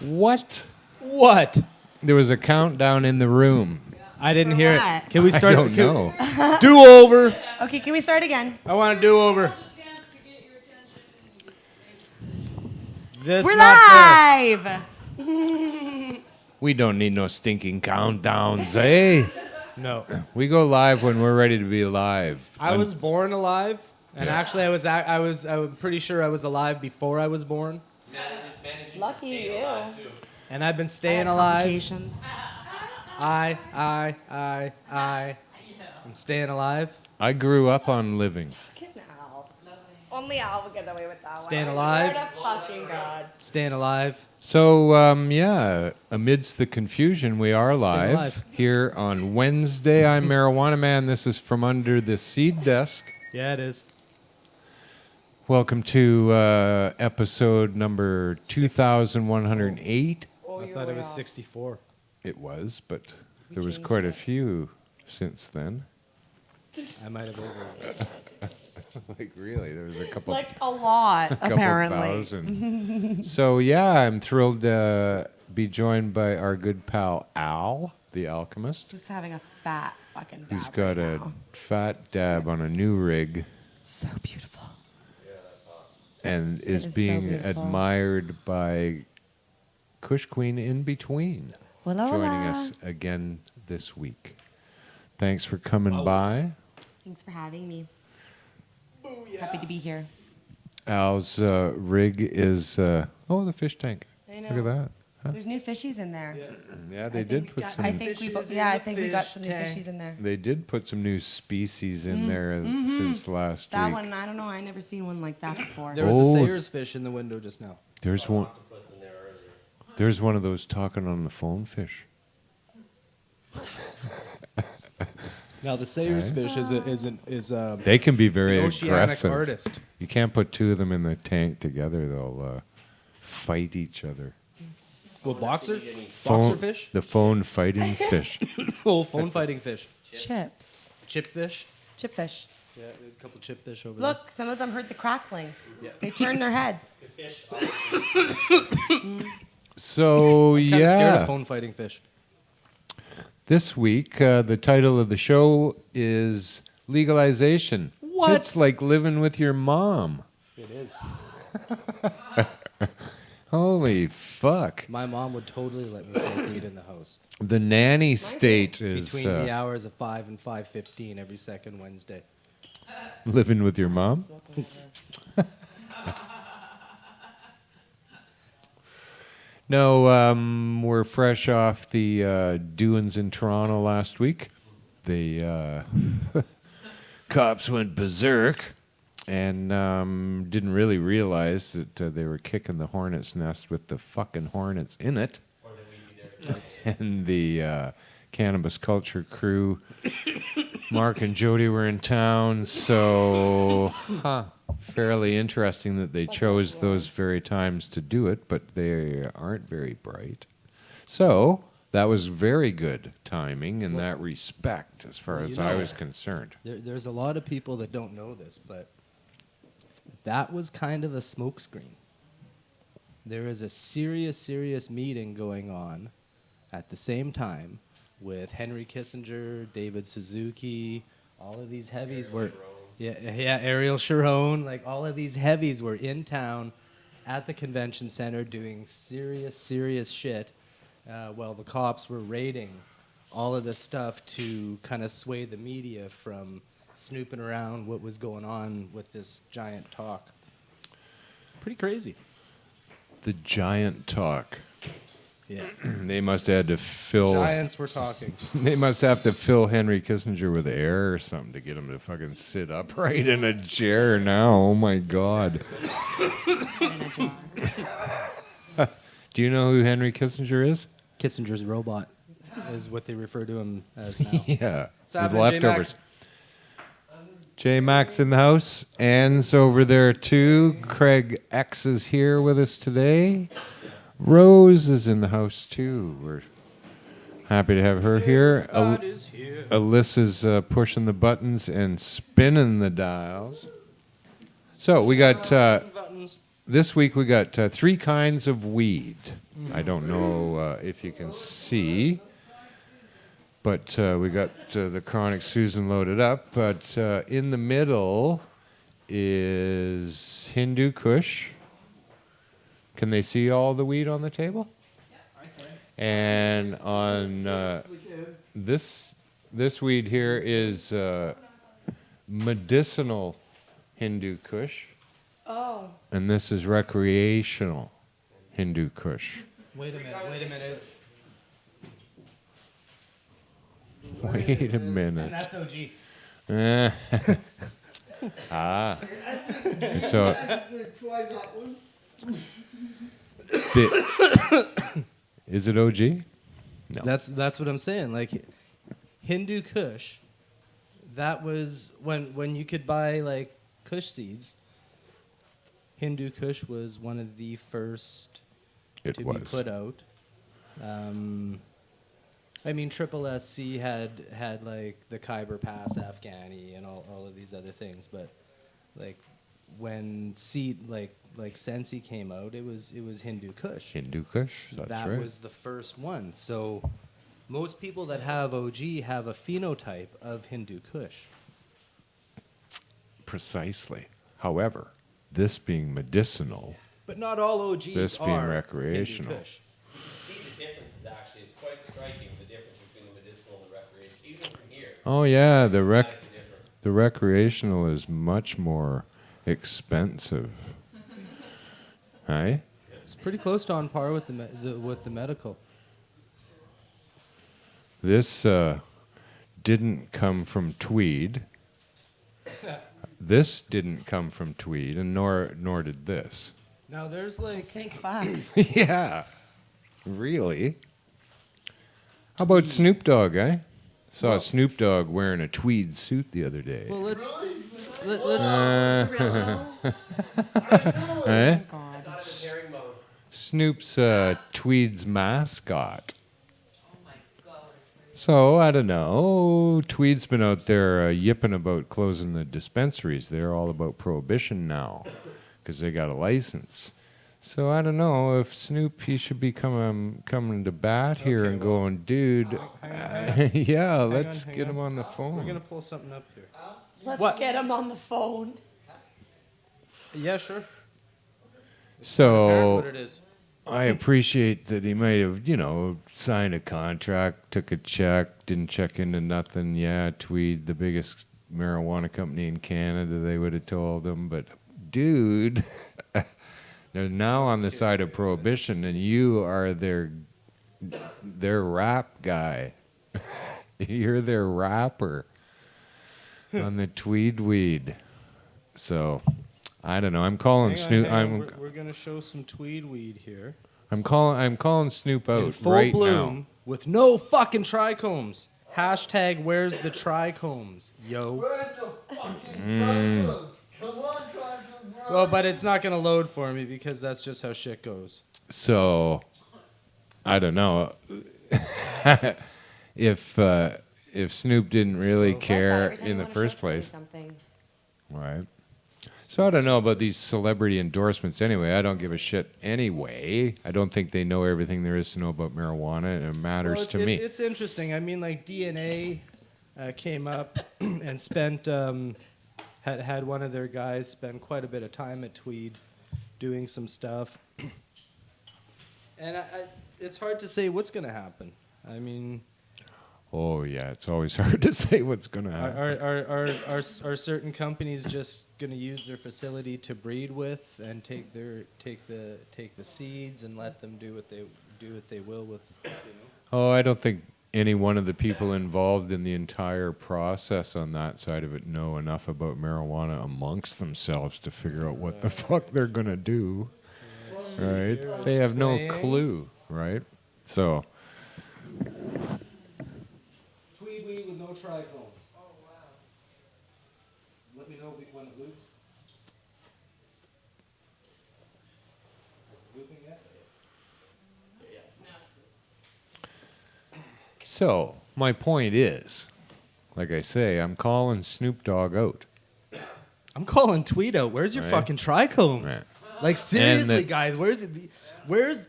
What? What? There was a countdown in the room. I didn't hear What? it. Can we start? I don't know. Do over. Okay, can we start again? I want to do over. This We're not fair. live! We don't need no stinking countdowns, eh? No. We go live when we're ready to be live. I was born alive, and Yeah. actually, I'm pretty sure I was alive before I was born, Lucky you. and I've been staying alive. Complications. I'm staying alive. I grew up on living. Fucking Al. Only Al would get away with that Staying one. alive. Swear to fucking God. Staying alive. So, amidst the confusion, we are live alive. here on Wednesday. I'm Marijuana Man. This is From Under the Seed Desk. Yeah, it is. Welcome to episode number 2108. Oh, I thought it was 64. It was, but there was quite a few since then. I might have over. Like, really? There was a couple. Like a lot, Couple apparently. thousand. So yeah, I'm thrilled to be joined by our good pal Al, the alchemist, Just having a fat fucking dab who's got right a now. fat dab on a new rig So beautiful. and is is so being beautiful. admired by Kush Queen in between, Hola, joining hola. us again this week. Thanks for coming by. Thanks for having me. Happy to be here. Al's rig is the fish tank. I know. Look at that. Huh? There's new fishies in there. Yeah, they did put some. I think we got some new fishies in there. They did put some new species in there since last That week. one, I don't know. I never seen one like that before. There was Oh. a Sayers fish in the window just now. There's one. There's one of those talking on the phone fish. Now the Sayers Right. fish is They can be it's very an oceanic aggressive. artist. You can't put two of them in the tank together; they'll fight each other. Well, boxer Phone- fish. The phone fighting fish. Oh, phone fighting fish. Chips. Chip fish. Chip fish. Yeah, there's a couple chip fish over Look, some of them heard the crackling. They turned their heads. So there. Kind of scared yeah, of phone fighting fish. this week the title of the show is Legalization. What? It's like living with your mom. It is. Holy fuck! My mom would totally let me smoke weed in the house The nanny state is between the hours of 5 and 5:15 every second Wednesday. living with your mom. No, we're fresh off the doings in Toronto last week. The cops went berserk and didn't really realize that they were kicking the hornet's nest with the fucking hornets in it. And the cannabis culture crew, Mark and Jody, were in town, so fairly interesting that they chose those very times to do it, but they aren't very bright. So that was very good timing in that respect, as far as I was concerned. There's a lot of people that don't know this, but that was kind of a smokescreen. There is a serious meeting going on at the same time with Henry Kissinger, David Suzuki, all of these heavies were, Ariel Sharon, like all of these heavies were in town at the convention center doing serious shit. While the cops were raiding all of this stuff to kind of sway the media from snooping around what was going on with this giant talk. Pretty crazy. The giant talk. Yeah. They must have had to fill. Giants were talking. They must have to fill Henry Kissinger with air or something to get him to fucking sit upright in a chair now. Oh my God. Do you know who Henry Kissinger is? Kissinger's robot is what they refer to him as now. Yeah. What's The happening, leftovers. J-Mac's in the house. Ann's over there too. Craig X is here with us today. Rose is in the house too. We're happy to have her here. Alyssa's pushing the buttons and spinning the dials. So we got this week we got 3 kinds of weed. I don't know if you can see, but we got the Chronic Susan loaded up. But in the middle is Hindu Kush. Can they see all the weed on the table? And on this weed here is medicinal Hindu Kush. Oh. And this is recreational Hindu Kush. Wait a minute. Wait a minute. That's OG. Ah. And so, is it OG? No. That's what I'm saying. Like Hindu Kush, that was when you could buy like Kush seeds. Hindu Kush was one of the first It to was. be put out. I mean, Triple SC had like the Khyber Pass Afghani and all of these other things, but like when seed like Sensi came out, it was Hindu Kush. Hindu Kush, that's That right. was the first one. So most people that have OG have a phenotype of Hindu Kush. Precisely. However, this being medicinal, But not all OGs This being are recreational. Hindu Kush. See the difference is actually, it's quite striking, the difference between the medicinal and the recreational. Even from here, oh yeah, dramatically different. the recreational is much more expensive. Right? It's pretty close to on par with with the medical. This didn't come from Tweed. This didn't come from Tweed, and nor did this. Now there's like Think 5. Yeah, really. How about Snoop Dogg, eh? Saw Well- Snoop Dogg wearing a tweed suit the other day. well let's Eh? God. Not in herring mode. Snoop's Tweed's mascot. Oh my god. So, I don't know. Tweed's been out there yipping about closing the dispensaries. They're all about prohibition now because they got a license. So, I don't know if Snoop, he should be coming to bat here Okay, and well, going, dude, yeah, let's hang get on. him on the We're phone. gonna pull something up here. Let's What? get him on the phone. Yeah, sure. Apparent So, what it is. I appreciate that he might have, signed a contract, took a check, didn't check into nothing. Yeah, Tweed, the biggest marijuana company in Canada, they would have told him. But, dude, they're now on the side of prohibition, and you are their rap guy. You're their rapper on the Tweed weed. So, I don't know. I'm calling Snoop. Hang on. We're gonna show some tweed weed here. I'm calling Snoop In out full right bloom now. with no fucking trichomes. Hashtag where's the trichomes, yo. Well, but it's not gonna load for me because that's just how shit goes. So, I don't know if Snoop didn't really So- care Every time in you the wanna first show somebody place, something. right? So I don't know about these celebrity endorsements. Anyway, I don't give a shit. Anyway, I don't think they know everything there is to know about marijuana, and it matters Well, to me. It's interesting. I mean, like DNA came up and spent had one of their guys spend quite a bit of time at Tweed doing some stuff, and it's hard to say what's going to happen. I mean, Oh yeah, it's always hard to say what's gonna happen. are certain companies just going to use their facility to breed with and take the seeds and let them do what they will with, Oh, I don't think any one of the people involved in the entire process on that side of it know enough about marijuana amongst themselves to figure out what the fuck they're gonna do. Right? They have no playing. clue, right? So, Tweed weed with no trichomes. Oh wow! Let me know when it loops. Is it looping yet? so my point is, like I say, I'm calling Snoop Dogg out. I'm calling Tweed out. Where's your Right. fucking trichomes? Right. Like seriously, the- guys, where's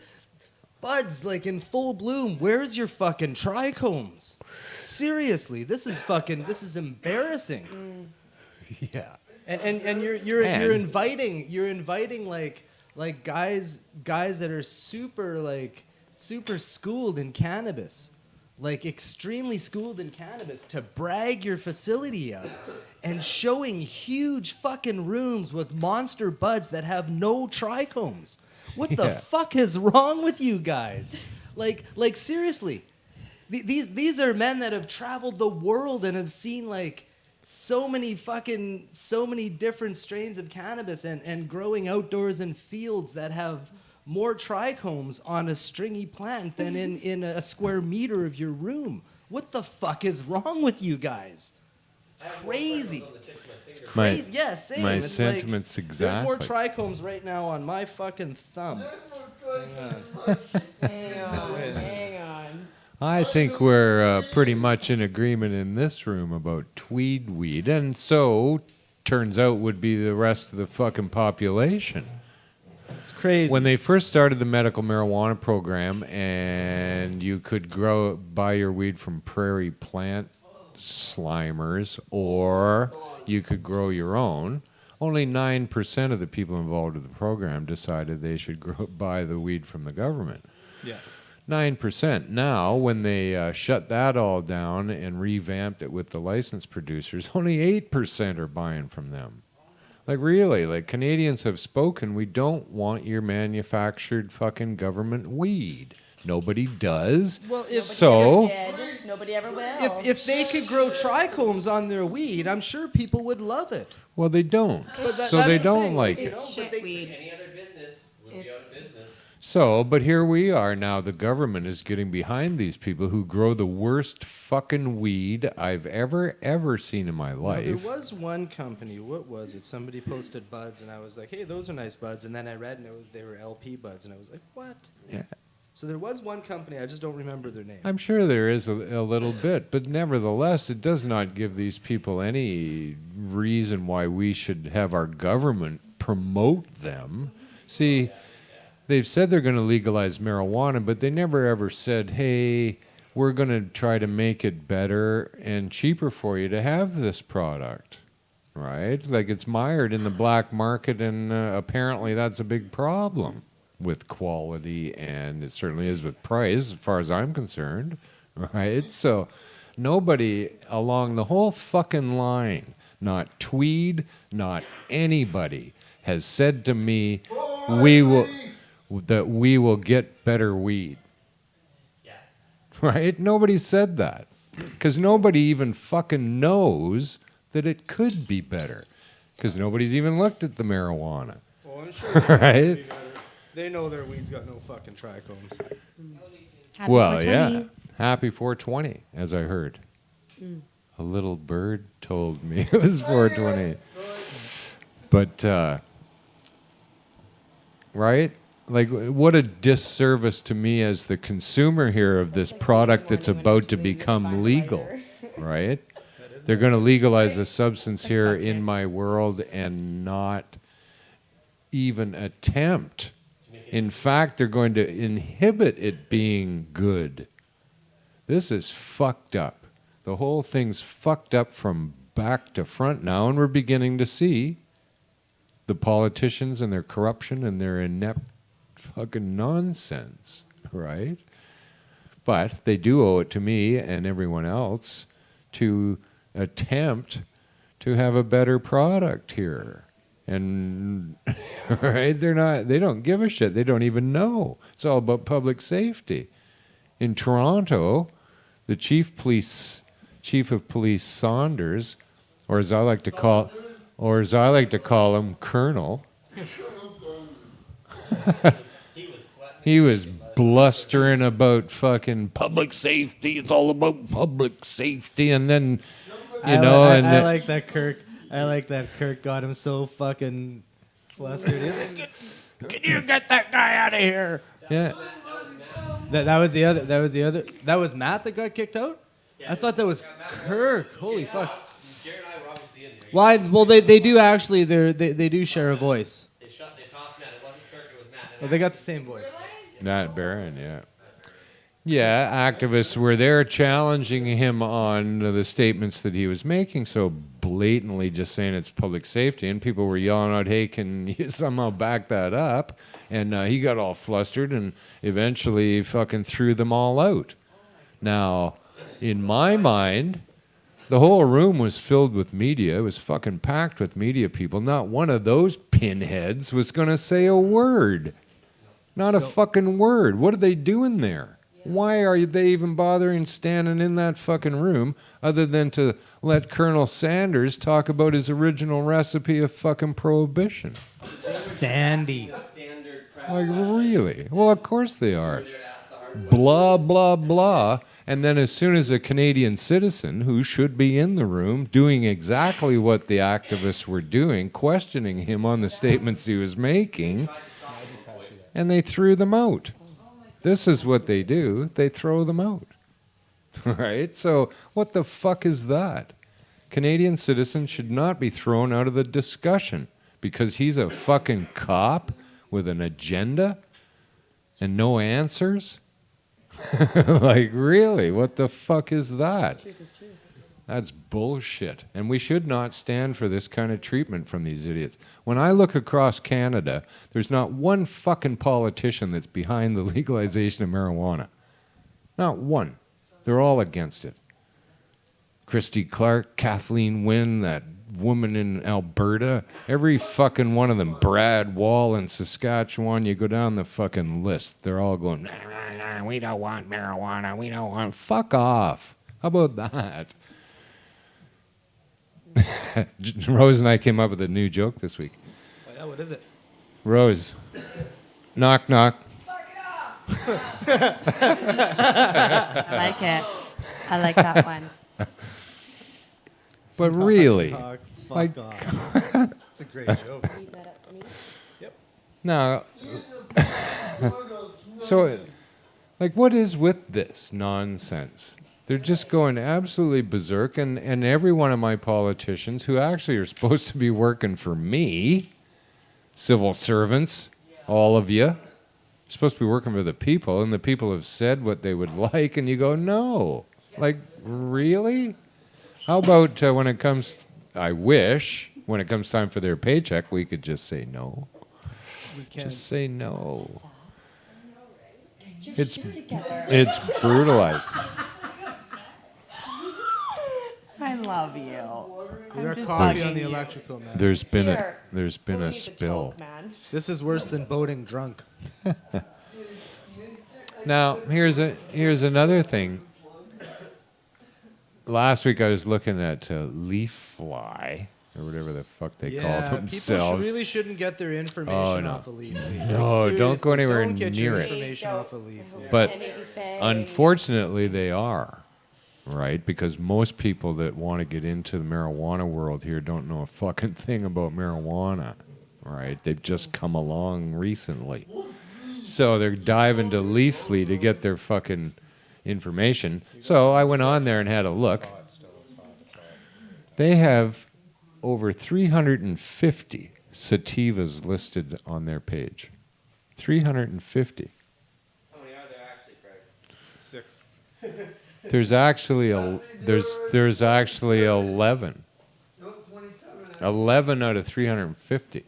buds like in full bloom? Where's your fucking trichomes? Seriously, this is embarrassing. Yeah. And you're And- inviting like guys that are super schooled in cannabis, like extremely schooled in cannabis, to brag your facility up, and showing huge fucking rooms with monster buds that have no trichomes. What the Yeah. fuck is wrong with you guys? Like seriously, these are men that have traveled the world and have seen like so many different strains of cannabis and growing outdoors in fields that have more trichomes on a stringy plant than in a square meter of your room. What the fuck is wrong with you guys? It's crazy. It's My- crazy. Yeah, same. my It's sentiments like, There's more exactly. trichomes right now on my fucking thumb. Hang on. I think we're pretty much in agreement in this room about tweed weed, and so turns out would be the rest of the fucking population. It's crazy. When they first started the medical marijuana program, and you could buy your weed from prairie plant slimers, or you could grow your own, only 9% of the people involved in the program decided they should buy the weed from the government. yeah. 9%. Now, when they shut that all down and revamped it with the licensed producers, only 8% are buying from them. Like, really, like, Canadians have spoken. We don't want your manufactured fucking government weed. Nobody does. Well, if So, Nobody ever will. if they could grow trichomes on their weed, I'm sure people would love it. well, they don't. But So that's they the don't thing, like you it. know, It's but shit they- weed. Any other business would be out of business. So, but here we are now. The government is getting behind these people who grow the worst fucking weed I've ever seen in my Now, life. there was one company. What was it? Somebody posted buds, and I was like, "Hey, those are nice buds." And then I read, and they were LP buds, and I was like, "What?" Yeah. So there was one company. I just don't remember their name. I'm sure there is a little bit, but nevertheless, it does not give these people any reason why we should have our government promote them. See, they've said they're going to legalize marijuana, but they never ever said, hey, we're going to try to make it better and cheaper for you to have this product, right? Like, it's mired in the black market, and apparently that's a big problem with quality, and it certainly is with price, as far as I'm concerned, right? So nobody along the whole fucking line, not Tweed, not anybody, has said to me, we will get better weed. Yeah. Right? Nobody said that. Because nobody even fucking knows that it could be better. Because nobody's even looked at the marijuana. Oh, I'm sure Right? they know their weed's got no fucking trichomes. Happy Well, 420. yeah. Happy 420, as I heard. A little bird told me it was 420. But, right? Like, what a disservice to me as the consumer here of this product that's about to become legal, right? They're going to legalize a substance here in my world and not even attempt. In fact, they're going to inhibit it being good. This is fucked up. The whole thing's fucked up from back to front now, and we're beginning to see the politicians and their corruption and their inept fucking nonsense, right? But they do owe it to me and everyone else to attempt to have a better product here. And right, they don't give a shit. They don't even know. It's all about public safety. In Toronto, the chief of police Saunders, or as I like to call him, Colonel. He was blustering about fucking public safety. It's all about public safety, and then I like that Kirk. I like that Kirk got him so fucking flustered. can you get that guy out of here? Yeah. That was the other. That was Matt that got kicked out. I thought that was Kirk. Holy fuck. Jared and I were obviously in there. Why? Well, they do actually. They do share a voice. They tossed me out. It wasn't Well, they got the same voice. Nat Barron, yeah. Yeah, activists were there challenging him on the statements that he was making, so blatantly just saying it's public safety, and people were yelling out, hey, can you somehow back that up? And he got all flustered and eventually fucking threw them all out. Now, in my mind, the whole room was filled with media. It was fucking packed with media people. Not one of those pinheads was going to say a word. Not a fucking word. What are they doing there? Why are they even bothering standing in that fucking room other than to let Colonel Sanders talk about his original recipe of fucking prohibition? Sandy. Standard press Like, questions. really? Well, of course they are. We're there to ask the hard Blah, blah, blah. And then as soon as a Canadian citizen who should be in the room doing exactly what the activists were doing, questioning him on the statements he was making, and they threw them out. This is what they do. They throw them out. Right? So what the fuck is that? Canadian citizens should not be thrown out of the discussion because he's a fucking cop with an agenda and no answers? Like, really? What the fuck is that? Truth is truth. That's bullshit. And we should not stand for this kind of treatment from these idiots. When I look across Canada, there's not one fucking politician that's behind the legalization of marijuana. Not one. They're all against it. Christy Clark, Kathleen Wynne, that woman in Alberta, every fucking one of them, Brad Wall in Saskatchewan, you go down the fucking list. They're all going, nah, nah, nah, we don't want marijuana, we don't want, fuck off. How about that? Rose and I came up with a new joke this week. Oh, yeah, what is it? Rose, knock, knock. I like it. I like that one. But really, Fuck Like- off. It's a great joke. Leave that up for me. now, so, like, what is with this nonsense? They're just going absolutely berserk, and every one of my politicians who actually are supposed to be working for me, civil servants, all of you, supposed to be working for the people, and the people have said what they would like, and you go, no. Like, really? How about when it comes, I wish, when it comes time for their paycheck, we could just say no. We can. Just say no. Get your It's- shit together. It's brutalized. I love you. We got just coffee bugging on the you. electrical, man. There's been Here. a spill. This is worse than boating drunk. Now, here's another thing. Last week I was looking at leaf fly, or whatever the fuck they call People themselves. really shouldn't get their information no. off of Leafly. No, don't go anywhere Don't get near your it. information off of Leafly. But Anything. unfortunately, they are, right? Because most people that want to get into the marijuana world here don't know a fucking thing about marijuana, right? They've just come along recently. So they're diving to Leafly to get their fucking information. So I went on there and had a look. They have over 350 sativas listed on their page. 350. How many are there actually, Craig? 6. There's actually there's actually 11. 11 out of 350.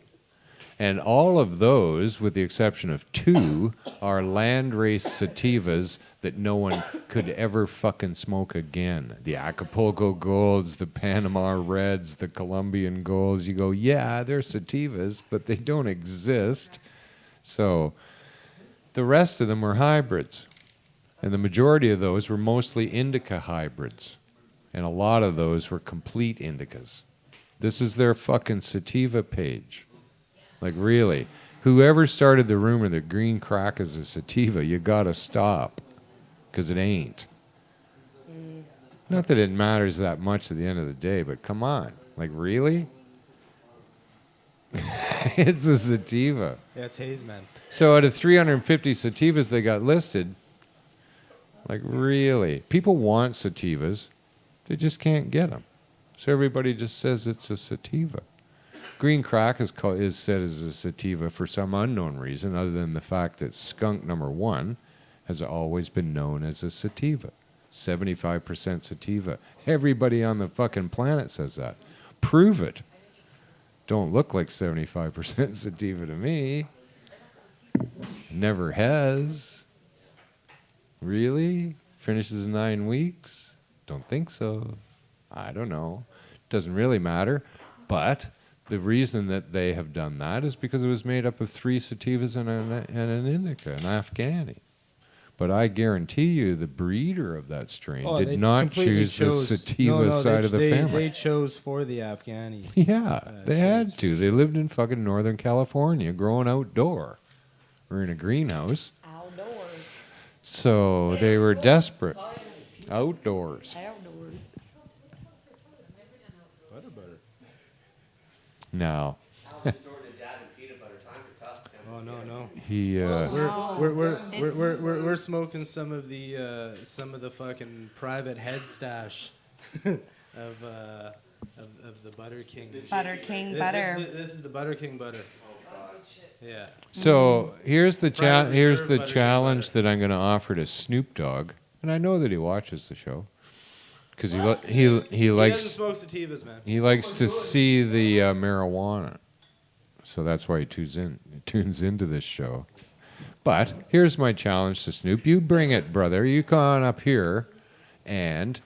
And all of those, with the exception of 2, are landrace sativas that no one could ever fucking smoke again. The Acapulco Golds, the Panama Reds, the Colombian Golds. You go, yeah, they're sativas, but they don't exist. So the rest of them were hybrids. And the majority of those were mostly indica hybrids. And a lot of those were complete indicas. This is their fucking sativa page. Like, really. Whoever started the rumor that green crack is a sativa, you gotta stop. Because it ain't. Not that it matters that much at the end of the day, but come on. Like, really? It's a sativa. Yeah, it's haze, man. So out of 350 sativas they got listed, like, really? People want sativas. They just can't get them. So everybody just says it's a sativa. Green crack is said as a sativa for some unknown reason, other than the fact that skunk number 1 has always been known as a sativa. 75% sativa. Everybody on the fucking planet says that. Prove it. Don't look like 75% sativa to me. Never has. Really? Finishes in 9 weeks? Don't think so. I don't know. Doesn't really matter. But the reason that they have done that is because it was made up of 3 sativas and an indica, an Afghani. But I guarantee you the breeder of that strain They did not completely choose the chose- sativa side of the family. They chose for the Afghani. Yeah, they had choice, to. for They lived in fucking Northern California, growing outdoor, or in a greenhouse. Outdoors. So they were desperate. Outdoors. Outdoors. Butter. Now How's the sort of dad and peanut butter time for tough? Oh no. he. We're smoking some of the fucking private head stash of the Butter King. Butter King This- butter. This is the Butter King butter. Yeah. So here's the Private here's reserve the butter, challenge butter. that I'm going to offer to Snoop Dogg, and I know that he watches the show because he He doesn't likes smoke sativas, man. he likes to see the marijuana, so that's why he tunes into this show. But here's my challenge to Snoop: you bring it, brother. You come on up here, and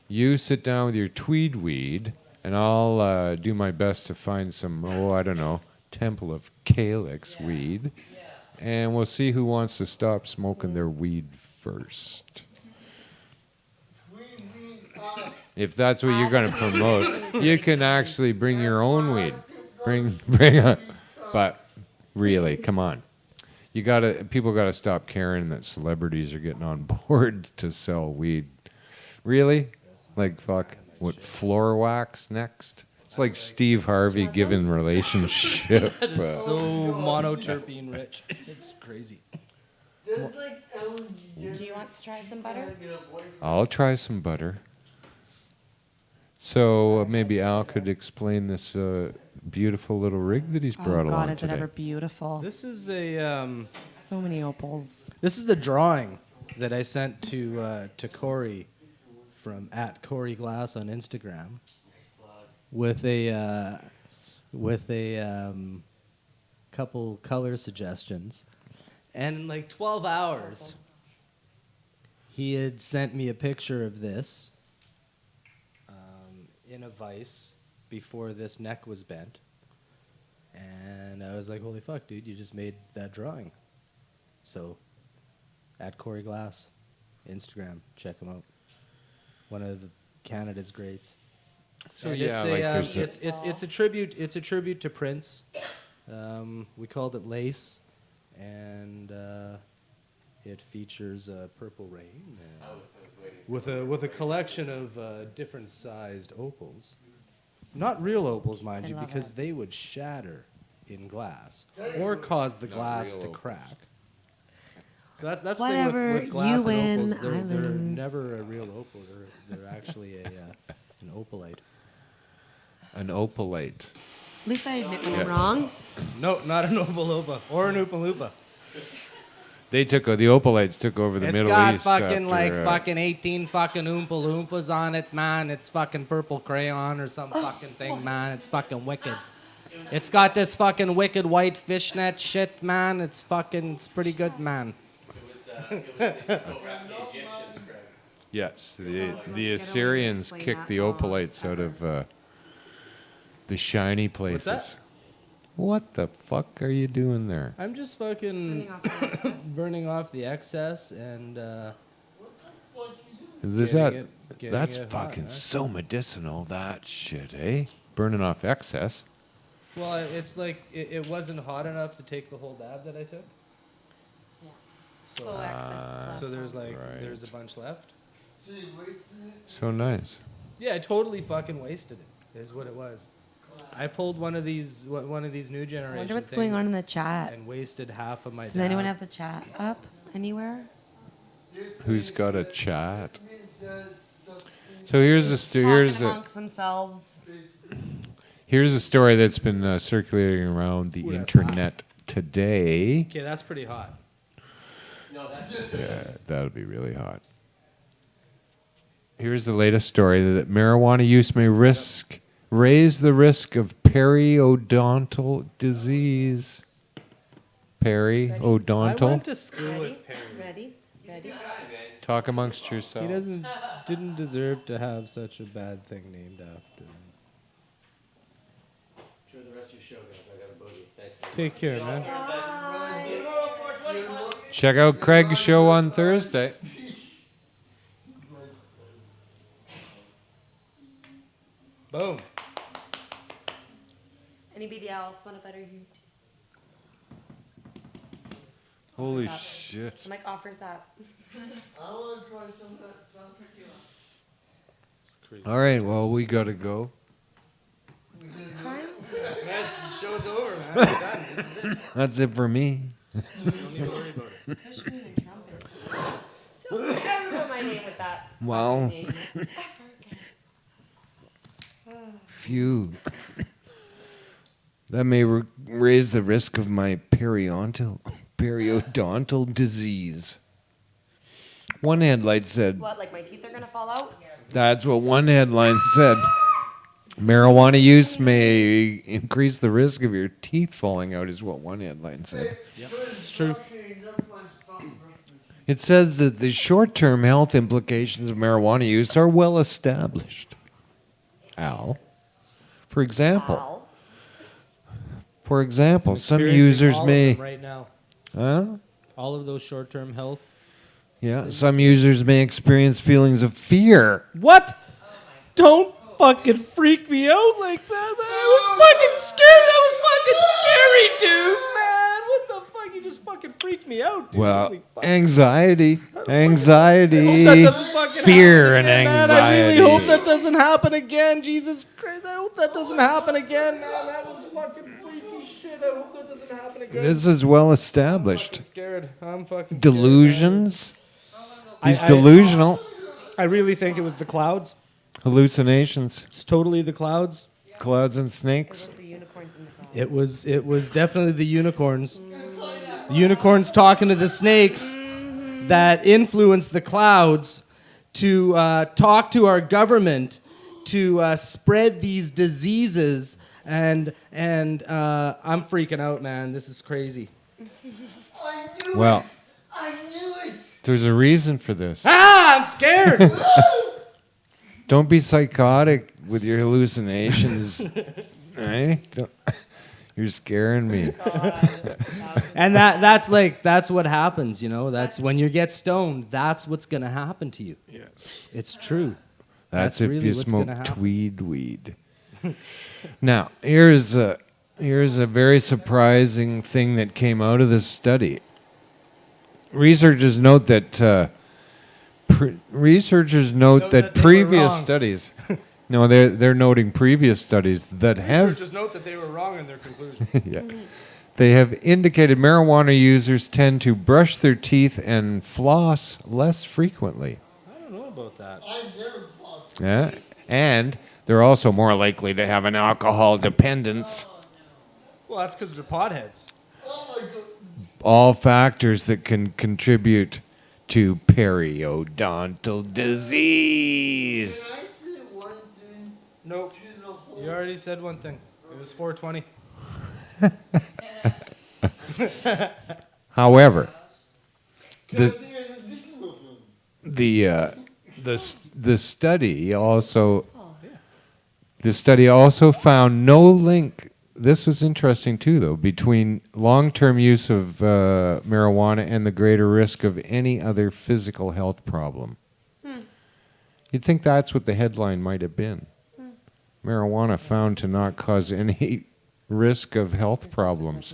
you sit down with your tweed weed, and I'll do my best to find some I don't know, Temple of Calyx weed. And we'll see who wants to stop smoking their weed first. If that's what you're going to promote, you can actually bring your own weed. Bring it. But really, come on. People gotta stop caring that celebrities are getting on board to sell weed. Really? Like fuck, what, floor wax next? It's like Steve Harvey giving relationship. So monoterpene rich. It's crazy. Do you want to try some butter? I'll try some butter. So maybe Al could explain this beautiful little rig that he's brought Oh along God, is today. it ever beautiful? This is a So many opals. this is a drawing that I sent to Corey from @CoreyGlass on Instagram with a couple color suggestions, and in like 12 hours, he had sent me a picture of this in a vise before this neck was bent, and I was like, "Holy fuck, dude! You just made that drawing." So, @CoreyGlass, Instagram, check him out. One of Canada's greats. So And yeah, it's like a, there's it's a tribute. It's a tribute to Prince. We called it Lace, and it features Purple Rain with a collection of different sized opals. Not real opals, mind I you, love because it. they would shatter in glass or cause the glass to crack. So that's the thing Whatever, with glass you and opals. win, I They're lose. never a real opal. They're actually an opalite. an opalite. At least I admit when Yes. I'm wrong. No, not an opaloopa or an oopaloopa. The opalites took over the It's Middle got East. fucking after, fucking 18 fucking oompa loompas on it, man. It's fucking purple crayon or some fucking thing, man. It's fucking wicked. It's got this fucking wicked white fishnet shit, man. It's pretty good, man. Yes, the get Assyrians away and kicked the explain that. opalites out of the shiny places. What's that? What the fuck are you doing there? I'm just fucking burning off the excess and Is Getting that it that's hot, fucking huh? so medicinal, that shit, eh? Burning off excess. well, it's like it wasn't hot enough to take the whole dab that I took. So excess. So there's Right. there's a bunch left. So nice. Yeah, I totally fucking wasted it. Is what it was. I pulled one of these new generation. I wonder what's going on in the chat. and wasted half of my. Does anyone dab. have the chat up anywhere? Who's got a chat? So here's Talking here's amongst themselves. Here's a story that's been circulating around the Ooh, that's internet today. Okay, that's pretty hot. No, that's Yeah, that'll be really hot. Here's the latest story that marijuana use may raise the risk of periodontal disease. I Periodontal? went to school Ready? with Perry. Ready? Ready? Talk amongst He yourselves. didn't deserve to have such a bad thing named after him. Enjoy the rest of your show, guys. I got a boogie. Thanks. Take care, man. Check out Craig's show on Thursday. Boom. Anybody else want a butter you? Holy Stop. shit. So Mike offers that. It's crazy. All right, well, we got to go. Time? Man, the show's over, man. We're done. This is it. That's it for me. Don't even worry about it. Push me in trumpet. Don't ever put my name with that. Well, Name. Ever again. phew. That may raise the risk of my periodontal disease. One headline said, What, like my teeth are gonna fall out? that's what one headline said. Marijuana use may increase the risk of your teeth falling out, is what one headline said. It's true. It says that the short-term health implications of marijuana use are well established. Al, for example, Ow. some Experiencing users all of may, them right now. huh? All of those short-term health. Yeah, some users may experience feelings of fear. What? Don't fucking freak me out like that, man. I was fucking scared. That was fucking scary, dude, man. What the fuck? You just fucking freaked me out, dude. Well, Holy fuck. anxiety, I hope that doesn't fucking fear happen and again, man. anxiety. I really hope that doesn't happen again. Jesus Christ, I hope that doesn't happen again, man. That was fucking freaky shit. I hope that doesn't happen again. This is well I'm established. fucking scared. I'm fucking scared, Delusions. He's I- delusional. man. I really think it was the clouds. Hallucinations. It's totally the clouds. Clouds and It snakes. was the unicorns in the clouds. It was definitely the unicorns. The unicorns talking to the snakes that influence the clouds to talk to our government to spread these diseases and I'm freaking out, man. This is crazy. Well, there's a reason for this. Ah, I'm scared. Don't be psychotic with your hallucinations. Eh? You're scaring me. And that's what happens, you know. That's when you get stoned. That's what's gonna happen to you. Yes. It's true. That's That's if really you what's smoke gonna happen. weed. Now, here's a very surprising thing that came out of this study. Researchers note that Note that they were previous wrong. studies. No, they're noting previous studies that have Researchers note that they were wrong in their conclusions. yeah. They have indicated marijuana users tend to brush their teeth and floss less frequently. I don't know about that. Yeah. And they're also more likely to have an alcohol dependence. Well, that's because they're potheads. All factors that can contribute to periodontal disease. Nope. You already said one thing. It was 420. However, the study also found no link. This was interesting too, though, between long-term use of marijuana and the greater risk of any other physical health problem. You'd think that's what the headline might have been. Marijuana found to not cause any risk of health problems.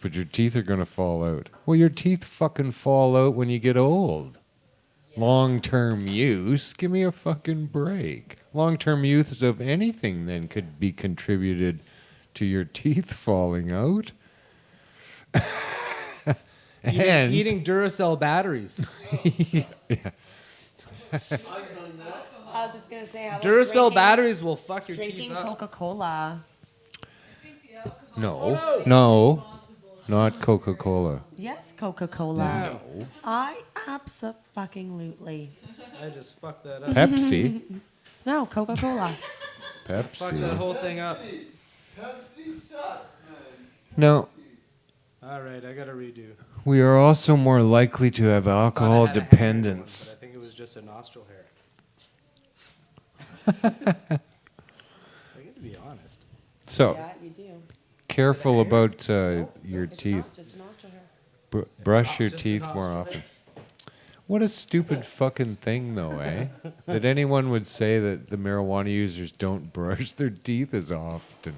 But your teeth are going to fall out. Well, your teeth fucking fall out when you get old. Long-term use? Give me a fucking break. Long-term use of anything then could be contributed to your teeth falling out. Eating Duracell batteries. I was just gonna say, how about Duracell drinking- batteries will fuck your Drinking teeth up. Coca-Cola. No, not Coca-Cola. Yes, Coca-Cola. I abso-fucking-lutely. I just fucked that up. Pepsi. No, Coca-Cola. Fuck that Pepsi. whole thing up. No, All right, I gotta redo. we are also more likely to have alcohol Thought I had a hanger going, dependence. but I think it was just a nostril hair. I got to be honest. So, Yeah, you do. careful about your It's teeth. not just a nostril hair. Brush your just a teeth more nostril often. What a stupid fucking thing, though, eh? That anyone would say that the marijuana users don't brush their teeth as often.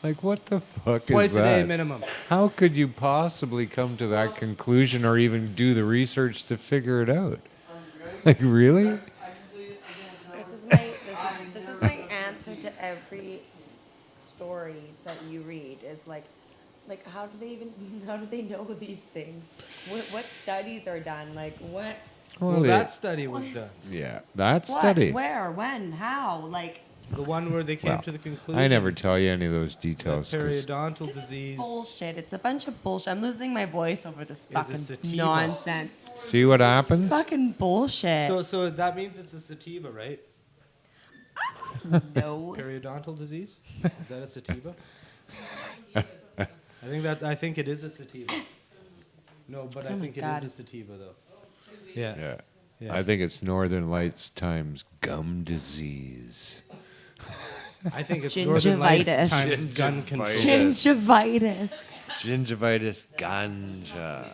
Like, what the fuck Twice is a that? day minimum. How could you possibly come to that conclusion or even do the research to figure it out? Like, really? This is my answer to every story that you read. Is like how do they know these things? What studies are done? Like what? Well, they- that study was done. yeah, that What? study. Where? When? How? Like The one where they came Well, to the conclusion. I never tell you any of those that details. 'Cause periodontal disease. bullshit. It's a bunch of bullshit. I'm losing my voice over this a fucking sativa. nonsense. see what happens? Fucking bullshit. So that means it's a sativa, right? no. Periodontal disease? Is that a sativa? I think it is a sativa. No, but I Oh my think it God. is a sativa though. Yeah. Yeah. Yeah. I think it's Northern Lights times gum disease. I think it's Northern Lights Gingivitis. times gun control. Gingivitis. Gingivitis ganja.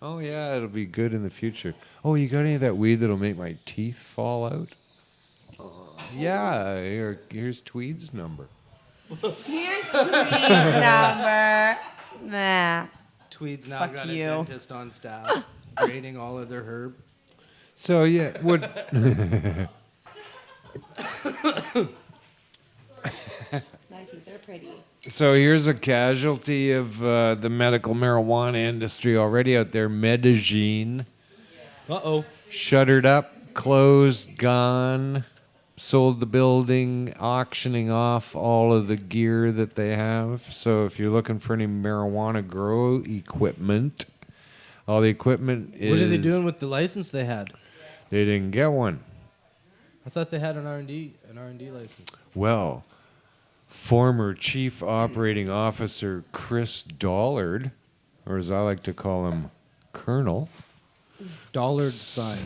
Oh yeah, it'll be good in the future. Oh, you got any of that weed that'll make my teeth fall out? Yeah, here's Tweed's number. Here's Tweed's number. Nah. Tweed's now Fuck got you. a dentist on staff grading all of their herb. So yeah, what? My teeth are pretty. So here's a casualty of the medical marijuana industry already out there. Medellin, Uh-oh. shuttered up, closed, gone, sold the building, auctioning off all of the gear that they have. So if you're looking for any marijuana grow equipment, all the equipment is... What are they doing with the license they had? They didn't get one. I thought they had an R&D license. Well, former Chief Operating Officer Chris Dollard, or as I like to call him, Colonel. Dollar sign.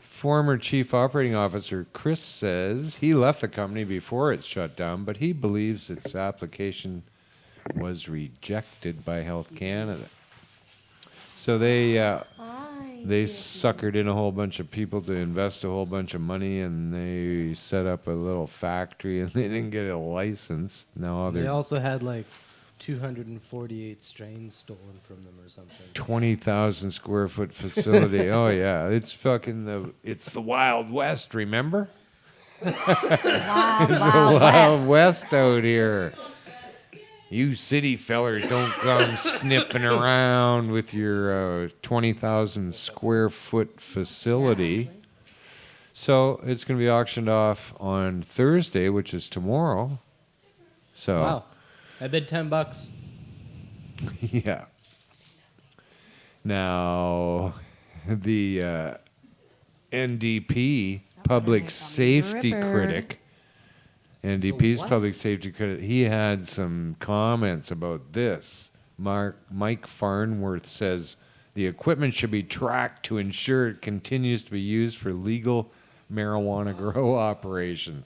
Former Chief Operating Officer Chris says he left the company before it shut down, but he believes its application was rejected by Health Canada. So they suckered in a whole bunch of people to invest a whole bunch of money, and they set up a little factory, and they didn't get a license. Now They they're also had like 248 strains stolen from them or something. 20,000 square foot facility. Oh yeah, it's the Wild West. Remember? Wild, The wild Wild west. West out here. You city fellers don't come sniffing around with your 20,000 square foot facility. So it's going to be auctioned off on Thursday, which is tomorrow. So, Wow. I bid $10. yeah. Now, the NDP public safety critic, NDP's what? public safety critic, he had some comments about this. Mike Farnworth says the equipment should be tracked to ensure it continues to be used for legal marijuana grow operations.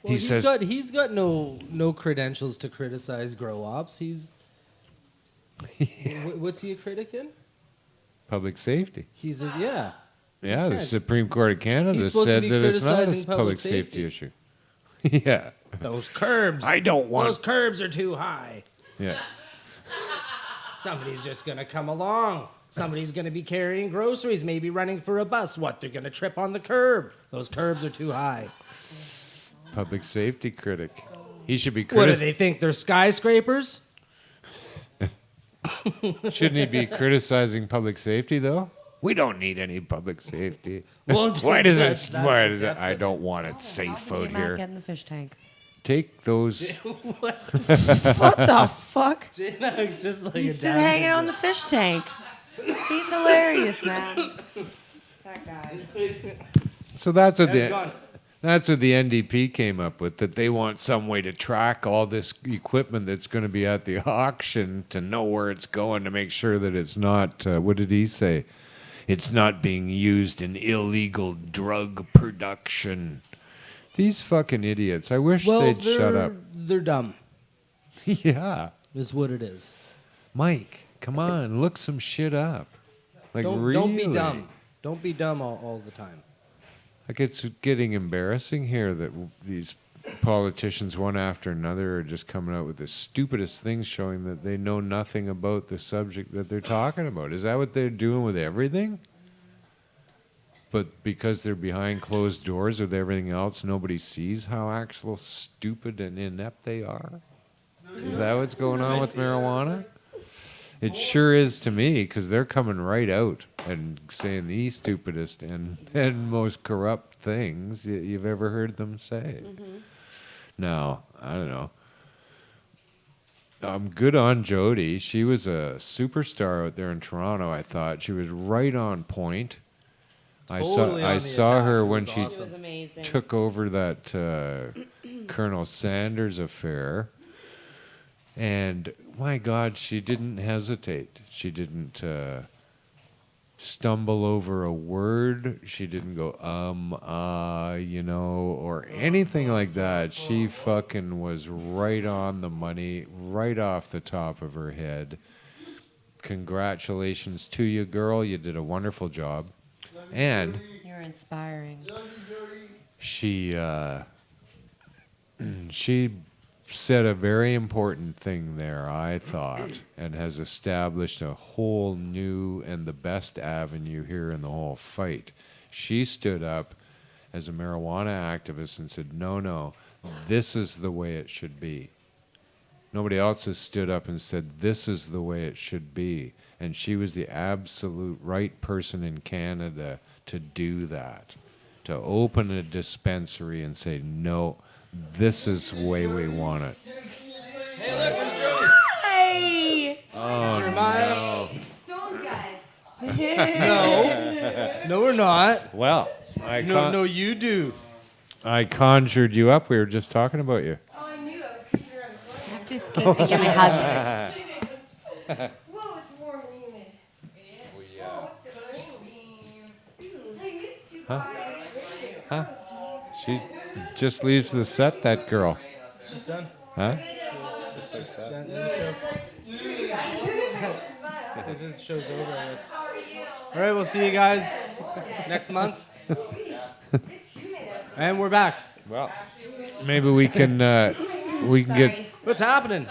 Well, He says he's got no credentials to criticize grow ops. He's what's he a critic in? public safety. He's a yeah. Yeah, the can't. Supreme Court of Canada He's supposed to said be that it's not a criticizing public public safety safety. issue. Yeah. Those curbs. I don't want. Those curbs are too high. Yeah. Somebody's just gonna come along. Somebody's gonna be carrying groceries, maybe running for a bus. What? They're gonna trip on the curb. Those curbs are too high. Public safety critic. He should be What do criticized. they think? They're skyscrapers? Shouldn't he be criticizing public safety though? We don't need any public safety. Well, Why does that's it? the Why does it? depth I of don't want it safe How out did you not here. get in the fish tank? Take those. What the fuck? J-Nug's just like He's a just damn hanging good out in the fish tank. He's hilarious, man. That guy. So that's what He's the gone. that's what the NDP came up with. That they want some way to track all this equipment that's going to be at the auction to know where it's going to make sure that it's not. What did he say? It's not being used in illegal drug production. These fucking idiots. I wish Well, they'd shut up. they're dumb, Yeah. is what it is. Mike, come on, look some shit up. Like Don't really? be dumb. Don't be dumb all the time. Like it's getting embarrassing here that these politicians, one after another, are just coming out with the stupidest things, showing that they know nothing about the subject that they're talking about. Is that what they're doing with everything? But because they're behind closed doors with everything else, nobody sees how actual stupid and inept they are? Is that what's going on with marijuana? It sure is to me, because they're coming right out and saying the stupidest and most corrupt things you've ever heard them say. Now, I don't know. Good on Jody. She was a superstar out there in Toronto, I thought. She was right on point. Totally on I the saw attack. her It when was she awesome. It was amazing. took over that Colonel Sanders affair. And my God, she didn't hesitate. She didn't stumble over a word. She didn't go, or anything like that. She fucking was right on the money, right off the top of her head. Congratulations to you, girl. You did a wonderful job. And You're inspiring. she said a very important thing there, I thought, and has established a whole new and the best avenue here in the whole fight. She stood up as a marijuana activist and said, no, this is the way it should be. Nobody else has stood up and said, this is the way it should be. And she was the absolute right person in Canada to do that, to open a dispensary and say, no, this is the way we want it. Hey! Oh, no. Stone guys. No, we're not. Well, No, you do. I conjured you up. We were just talking about you. Oh, I knew I was creeping around the corner. I have to escape and get my hugs. Whoa, it's warm and humid. I missed you guys. She just leaves the set, that girl. She's done. Huh? This show's over, I guess. All right, we'll see you guys next month. And we're back. Well, maybe we can get What's happening?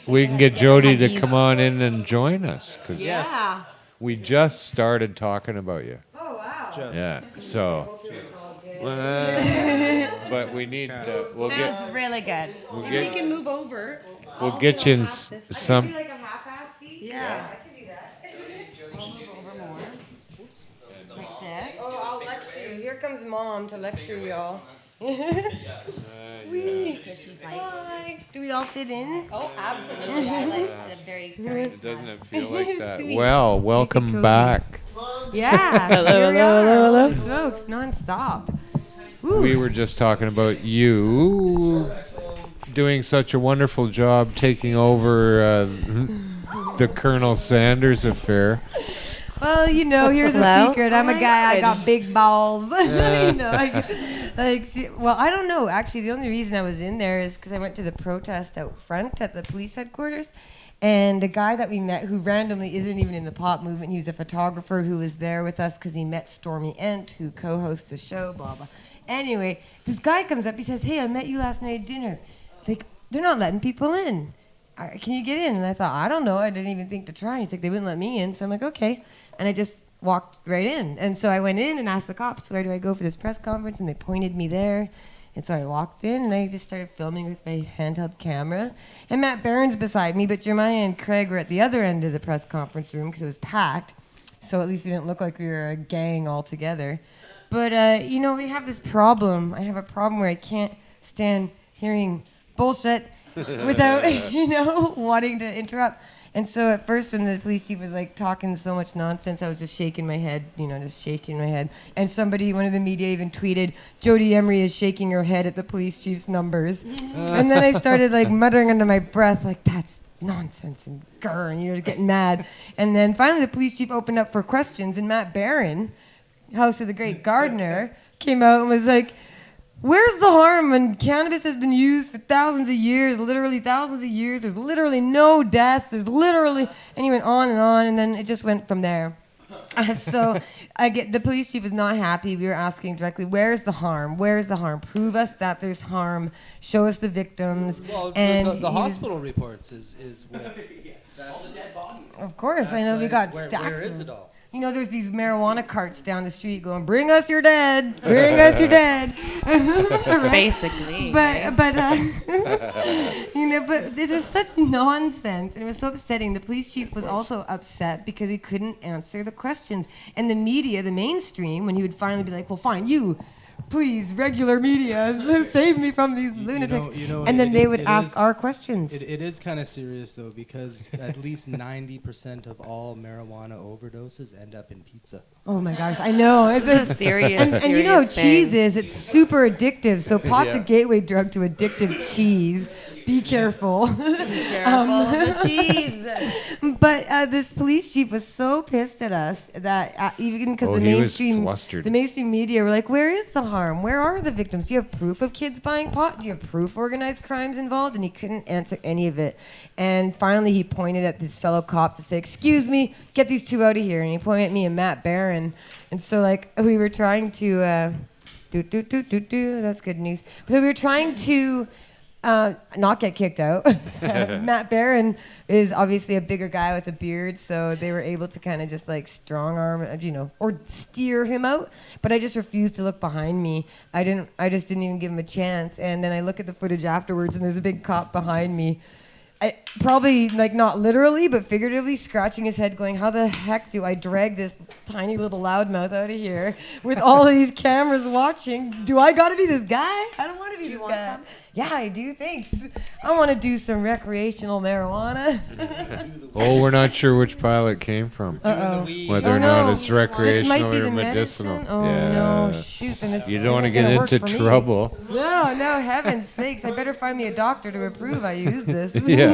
we can get Jody to come on in and join us, because Yes. Yeah. we just started talking about you. Oh, wow. Just. Yeah. So, but we need we'll That get was really good. we'll We get can move over. we'll get you in some. Like a half-ass seat? Yeah. I can do that. I'll move over more. Like this. Oh, I'll lecture you. Here comes mom to lecture y'all. Because she's like, hi. Do we all fit in? Oh, absolutely. I like the very current Doesn't it feel like that? Sweet. Well, welcome cozy. back. Yeah. Here we are. Holy smokes, non-stop. Woo. We were just talking about you doing such a wonderful job taking over the Colonel Sanders affair. Well, here's a Hello? secret. I'm Oh a my guy. I God. got big balls. I don't know. Actually, the only reason I was in there is because I went to the protest out front at the police headquarters, and a guy that we met who randomly isn't even in the pop movement. He was a photographer who was there with us because he met Stormy Ent, who co-hosts the show. Blah blah. Anyway, this guy comes up. He says, "Hey, I met you last night at dinner. Like, they're not letting people in. Can you get in?" And I thought, I don't know. I didn't even think to try. He's like, they wouldn't let me in. So I'm like, okay. And I just walked right in. And so I went in and asked the cops, where do I go for this press conference? And they pointed me there. And so I walked in and I just started filming with my handheld camera. And Matt Barron's beside me, but Jeremiah and Craig were at the other end of the press conference room because it was packed. So at least we didn't look like we were a gang all together. But, you know, we have this problem. I have a problem where I can't stand hearing bullshit without, you know, wanting to interrupt. And so at first when the police chief was like talking so much nonsense, I was just shaking my head, you know, just shaking my head. And one of the media even tweeted, Jody Emery is shaking her head at the police chief's numbers. And then I started like muttering under my breath, like, that's nonsense and grr, and you're getting mad. And then finally the police chief opened up for questions, and Matt Barron, House of the Great Gardener, came out and was like, where's the harm when cannabis has been used for thousands of years, literally thousands of years? There's literally no deaths. There's literally, and he went on, and then it just went from there. So the police chief was not happy. We were asking directly, where's the harm? Where's the harm? Prove us that there's harm. Show us the victims. Well, And the he was- hospital reports is what. All the dead bodies. Of course, I That's know we like, got where stacks. is of- it all? You know, there's these marijuana carts down the street going, bring us your dead, bring us your dead. Right? Basically. But you know, but this is such nonsense, and it was so upsetting. The police chief was also upset because he couldn't answer the questions, and the media, the mainstream, when he would finally be like, "Well, fine, you, please, regular media, save me from these lunatics," and then they would ask our questions. It is kind of serious though, because at least 90% of all marijuana overdoses end up in pizza. Oh my gosh, I know. This is a serious, And you know how serious cheese thing. is, it's super addictive. So pot's a gateway drug to addictive cheese. Be careful. Careful of the cheese. But this police chief was so pissed at us that even because the he was mainstream, flustered. the mainstream media were like, "Where is the harm? Where are the victims? Do you have proof of kids buying pot? Do you have proof organized crimes involved?" And he couldn't answer any of it. And finally, he pointed at this fellow cop to say, "Excuse me, get these two out of here." And he pointed at me and Matt Barron. And so like we were trying to that's good news. So we were trying to not get kicked out. Matt Barron is obviously a bigger guy with a beard, so they were able to kind of just like strong arm, you know, or steer him out. But I just refused to look behind me. I just didn't even give him a chance. And then I look at the footage afterwards, and there's a big cop behind me. Probably like not literally, but figuratively scratching his head going, how the heck do I drag this tiny little loudmouth out of here with all of these cameras watching? Do I gotta be this guy? I don't want to be this want guy. some? Yeah, I do, thanks. I want to do some recreational marijuana. Oh, we're not sure which pile it came from. Uh-oh. Whether Oh, or not no. it's This might recreational be or the medicinal. medicine? Oh, yeah. no, shoot. Then this You don't want to isn't get gonna work into for me. trouble. No, heaven's sakes. I better find me a doctor to approve I use this. Yeah.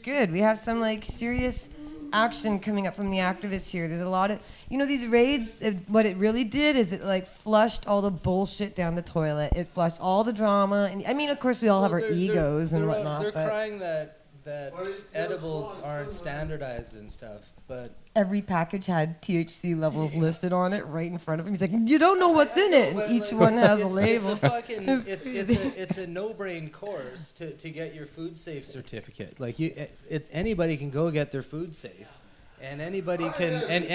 Good. We have some like serious action coming up from the activists here. There's a lot of, you know, these raids, what it really did is it like flushed all the bullshit down the toilet. It flushed all the drama. And I mean, of course, we all have our egos and whatnot. They're But crying that edibles aren't standardized and stuff, but every package had THC levels listed on it right in front of him. He's like, you don't know what's in it. And each one has a label. It's a no-brain course to get your food safe certificate. Like anybody can go get their food safe, and anybody can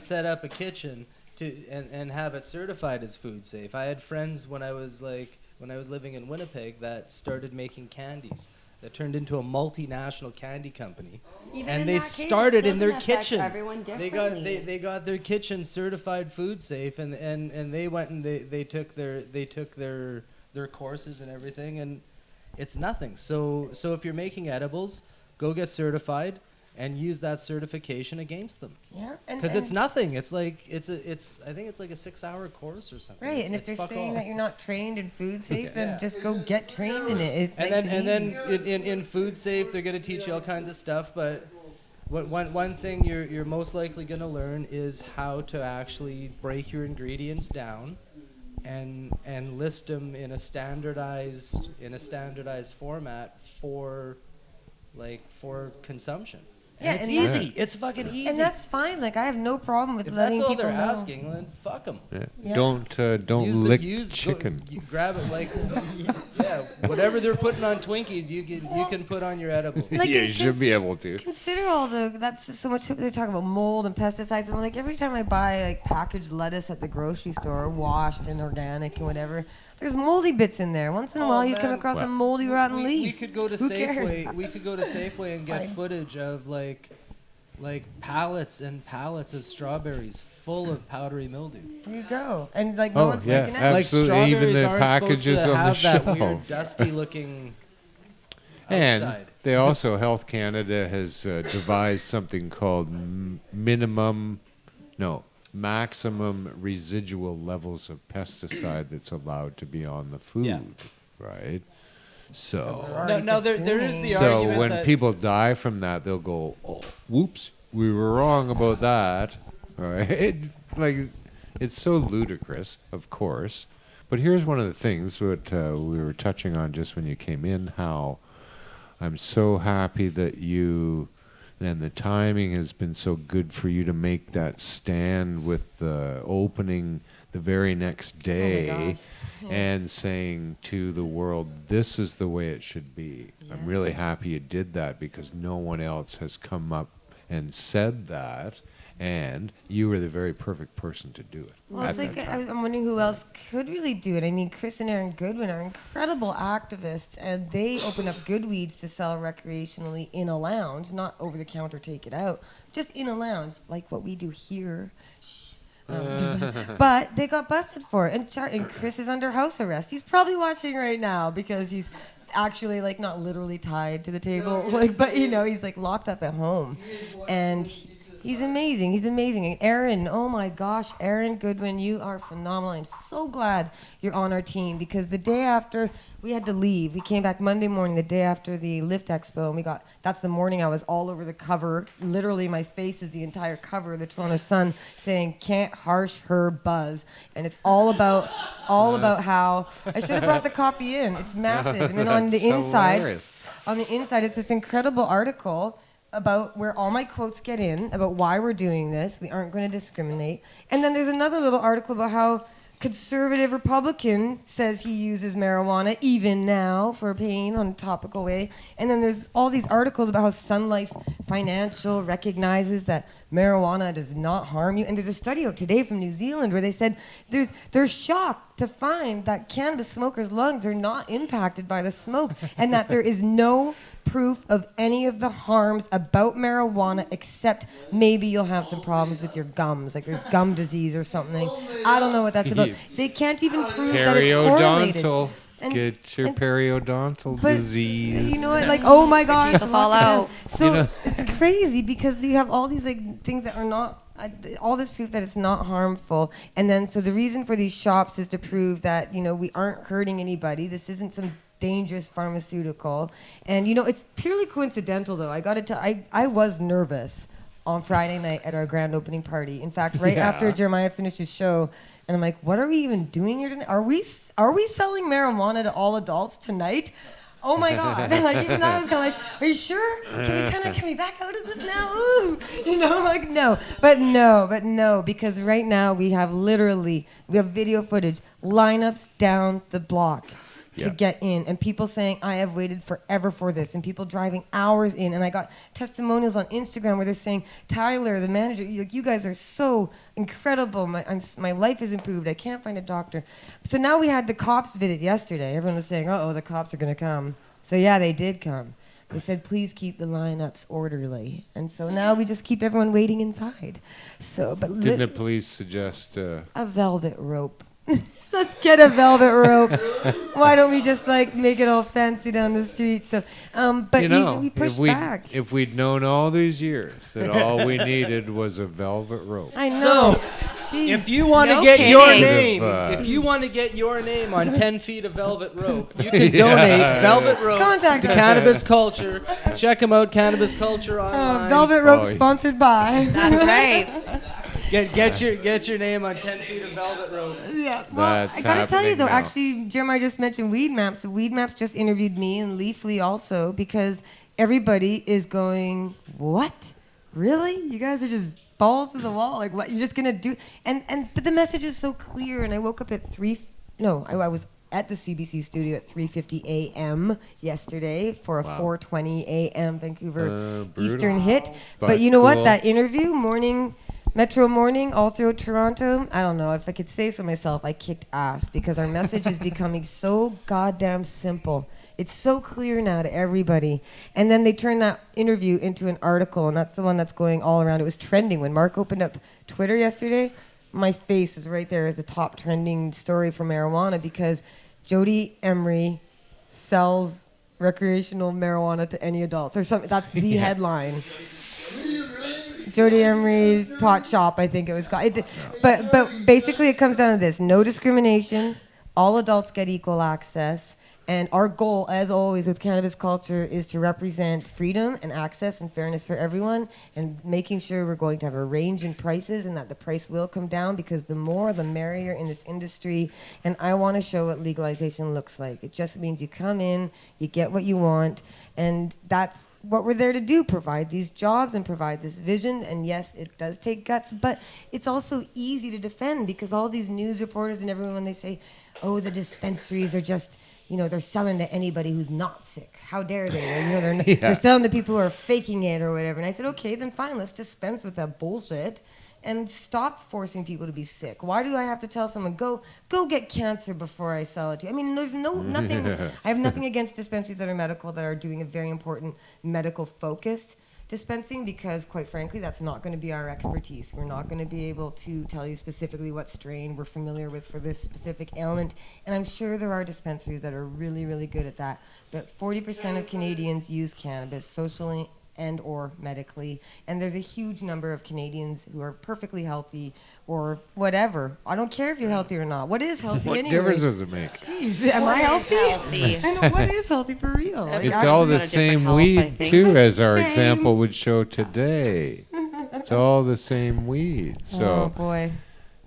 set up a kitchen and have it certified as food safe. I had friends when I was living in Winnipeg that started making candies that turned into a multinational candy company. Even And in they that case, it started still in their can affect kitchen. everyone They differently. got their kitchen certified food safe, and they went and they took their courses and everything, and it's nothing. So if you're making edibles, go get certified and use that certification against them. Yeah, Because it's nothing. It's like I think it's like a 6-hour course or something. right. It's, And if it's they're fuck saying all. that you're not trained in food safe, then Yeah. just go get trained in it. It's And nice then easy. in food safe, they're going to teach you all kinds of stuff. But one thing you're most likely going to learn is how to actually break your ingredients down, and list them in a standardized format for consumption. Yeah, And it's and easy. It's fucking easy. And that's fine. Like I have no problem with if letting that's all people they're know. asking, then fuck them. Yeah. Yeah. Don't lick chicken. Grab it like Yeah, whatever they're putting on Twinkies, you can put on your edibles. Like, Yeah, you should be able to. Consider all that's so much they talk about mold and pesticides, and like every time I buy like packaged lettuce at the grocery store, washed and organic and whatever, there's moldy bits in there. Once in a while, you come man. across a moldy rotten leaf. We could go to Who cares? Safeway. We could go to Safeway and get Fine. footage of like pallets and pallets of strawberries full of powdery mildew. There you go, and like no Oh, one's yeah, freaking out. Like Absolutely, strawberries even the aren't supposed packages to on the have that weird shelf. dusty looking And outside. they also, Health Canada has devised something called maximum residual levels of pesticide that's allowed to be on the food, Yeah. right? So, No, there is the so argument when that people die from that, they'll go, "Oh, whoops, we were wrong about that," right? Like, it's so ludicrous, of course. But here's one of the things that we were touching on just when you came in, how I'm so happy that you, and the timing has been so good for you to make that stand with the opening the very next day gosh. and saying to the world, this is the way it should be. I'm really happy you did that because no one else has come up and said that, and you were the very perfect person to do it. Well, at it's like that time. I'm wondering who else could really do it. I mean, Chris and Aaron Goodwin are incredible activists, and they open up good weeds to sell recreationally in a lounge, not over the counter, take it out, just in a lounge, like what we do here. Shh. But they got busted for it, and Chris is under house arrest. He's probably watching right now because he's actually like not literally tied to the table, like, but you know, he's like locked up at home, and. He's amazing. He's amazing. And Aaron, oh my gosh, Aaron Goodwin, you are phenomenal. I'm so glad you're on our team because the day after we had to leave, we came back Monday morning, the day after the Lift Expo, and that's the morning I was all over the cover. Literally, my face is the entire cover of the Toronto Sun saying, "Can't harsh her buzz." And it's all about how I should have brought the copy in. It's massive. And then on the That's inside, hilarious. it's this incredible article about where all my quotes get in, about why we're doing this. We aren't going to discriminate. And then there's another little article about how conservative Republican says he uses marijuana even now for pain on a topical way. And then there's all these articles about how Sun Life Financial recognizes that marijuana does not harm you. And there's a study out today from New Zealand where they said they're shocked to find that cannabis smokers' lungs are not impacted by the smoke and that there is no proof of any of the harms about marijuana except maybe you'll have some problems with your gums, like there's gum disease or something. I don't know what that's about. They can't even prove that it's correlated. Periodontal. And- Get your and- periodontal But disease. you know what? Like, oh my gosh, teeth will fall lock it down. out. So You know- it's crazy because you have all these like things that are not. All this proof that it's not harmful, and then so the reason for these shops is to prove that we aren't hurting anybody. This isn't some dangerous pharmaceutical, and it's purely coincidental though. I got to tell, I was nervous on Friday night at our grand opening party. In fact, right after Jeremiah finished his show. And I'm like, what are we even doing here tonight? Are we selling marijuana to all adults tonight? Oh my God. Like, even though I was kind of like, are you sure? Can we back out of this now? Ooh. Like, no. But no, because right now we have video footage, lineups down the block to get in, and people saying, I have waited forever for this, and people driving hours in. And I got testimonials on Instagram where they're saying, Tyler, the manager, you guys are so incredible. My life is improved. I can't find a doctor. So now we had the cops visit yesterday. Everyone was saying, uh-oh, the cops are going to come. So yeah, they did come. They said, please keep the lineups orderly. And so now we just keep everyone waiting inside. So, but Didn't the police suggest... a velvet rope. Let's get a velvet rope. Why don't we just make it all fancy down the street? So, but we pushed back. If we'd known all these years that all we needed was a velvet rope. I know. So, Jeez. if you want to No get kidding. your name, If, if you want to get your name on 10 feet of velvet rope, you can donate velvet rope Contact to us. Cannabis Culture. Check them out, Cannabis Culture online. Velvet rope Oh, sponsored by. That's right. Get your name on 10 feet of velvet rope. Yeah. Well, That's I gotta tell you happening though, now. actually, Jeremiah just mentioned Weed Maps. So Weed Maps just interviewed me and Leafly also because everybody is going, what? Really? You guys are just balls to the wall? Like what? You're just gonna do? But the message is so clear. And I woke up at I was at the CBC studio at 3:50 a.m. yesterday for a 4:20 a.m. Vancouver brutal. Eastern hit. But But you know what? cool. That interview, Metro Morning, all through Toronto, I don't know, if I could say so myself, I kicked ass because our message is becoming so goddamn simple. It's so clear now to everybody. And then they turned that interview into an article, and that's the one that's going all around. It was trending. When Mark opened up Twitter yesterday, my face was right there as the top trending story for marijuana because Jody Emery sells recreational marijuana to any adults or something. That's the headline. Jody Emery's pot shop, I think it was called. But basically it comes down to this. No discrimination. All adults get equal access. And our goal, as always, with cannabis culture is to represent freedom and access and fairness for everyone and making sure we're going to have a range in prices and that the price will come down because the more, the merrier in this industry. And I want to show what legalization looks like. It just means you come in, you get what you want, and that's what we're there to do, provide these jobs and provide this vision. And yes, it does take guts, but it's also easy to defend because all these news reporters and everyone, when they say, oh, the dispensaries are just... they're selling to anybody who's not sick. How dare they? Or, they're selling to people who are faking it or whatever. And I said, okay, then fine, let's dispense with that bullshit and stop forcing people to be sick. Why do I have to tell someone, go get cancer before I sell it to you? I mean, there's nothing. I have nothing against dispensaries that are medical that are doing a very important medical focused dispensing because, quite frankly, that's not going to be our expertise. We're not going to be able to tell you specifically what strain we're familiar with for this specific ailment. And I'm sure there are dispensaries that are really, really good at that. But 40% of Canadians use cannabis socially and or medically. And there's a huge number of Canadians who are perfectly healthy or whatever. I don't care if you're healthy or not. What is healthy What anyway? difference does it make? Jeez, am I healthy? I know, what is healthy for real? Every It's person's all got the a different same health, I weed, think. too, as our Same. example would show today. It's all the same weed. Oh, So boy.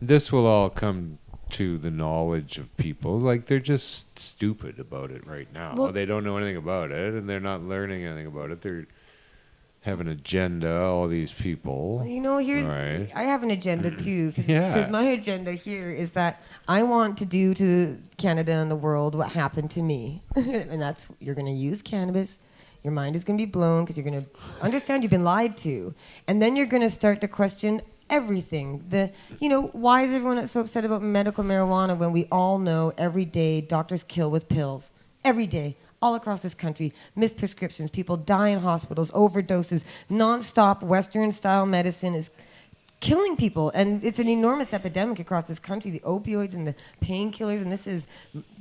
this will all come to the knowledge of people. Like, they're just stupid about it right now. Well- They don't know anything about it, and they're not learning anything about it. They're have an agenda, all these people. Here's Right. I have an agenda too, because Yeah. my agenda here is that I want to do to Canada and the world what happened to me, and that's you're going to use cannabis. Your mind is going to be blown because you're going to understand you've been lied to, and then you're going to start to question everything. Why is everyone so upset about medical marijuana when we all know every day doctors kill with pills every day? All across this country, misprescriptions, people die in hospitals, overdoses, nonstop Western-style medicine is killing people. And it's an enormous epidemic across this country, the opioids and the painkillers, and this is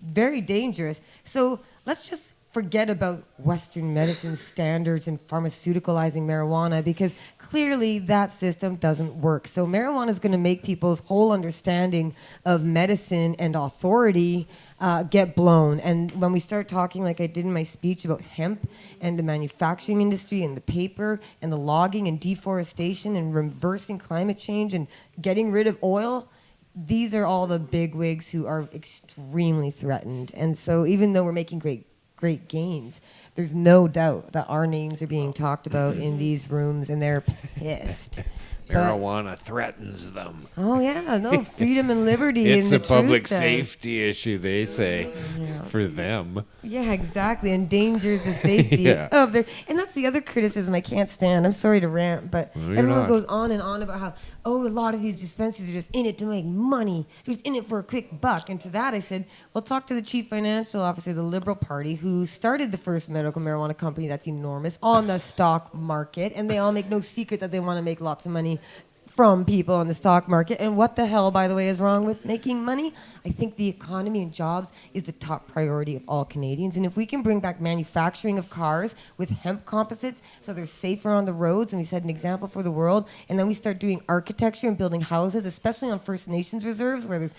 very dangerous. So let's just forget about Western medicine standards and pharmaceuticalizing marijuana because clearly that system doesn't work. So marijuana is going to make people's whole understanding of medicine and authority get blown. And when we start talking, like I did in my speech, about hemp and the manufacturing industry and the paper and the logging and deforestation and reversing climate change and getting rid of oil, these are all the bigwigs who are extremely threatened. And so even though we're making great gains, there's no doubt that our names are being talked about in these rooms and they're pissed. Marijuana threatens them. Oh yeah, no, freedom and liberty. It's and a the public truth does. safety issue, they say, Yeah. for them. Yeah, exactly. Endangers the safety Yeah. of their. And that's the other criticism I can't stand. I'm sorry to rant, but No, you're everyone not. goes on and on about how, a lot of these dispensaries are just in it to make money. They're just in it for a quick buck. And to that I said, well, talk to the chief financial officer of the Liberal Party who started the first medical marijuana company that's enormous on the stock market. And they all make no secret that they want to make lots of money from people on the stock market. And what the hell, by the way, is wrong with making money? I think the economy and jobs is the top priority of all Canadians. And if we can bring back manufacturing of cars with hemp composites so they're safer on the roads, and we set an example for the world, and then we start doing architecture and building houses, especially on First Nations reserves where there's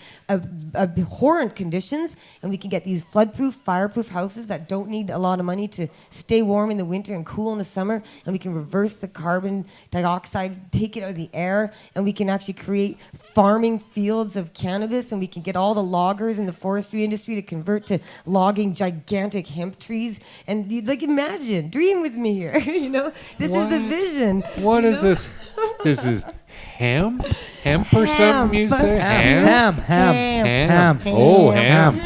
abhorrent conditions, and we can get these flood-proof, fireproof houses that don't need a lot of money to stay warm in the winter and cool in the summer, and we can reverse the carbon dioxide, take it out of the air, and we can actually create farming fields of cannabis, and we can get all the loggers in the forestry industry to convert to logging gigantic hemp trees. And imagine, dream with me here. This is the vision. What is this? This is hemp? Hemp or Ham, something you but- say? Ham. Ham. Oh, ham.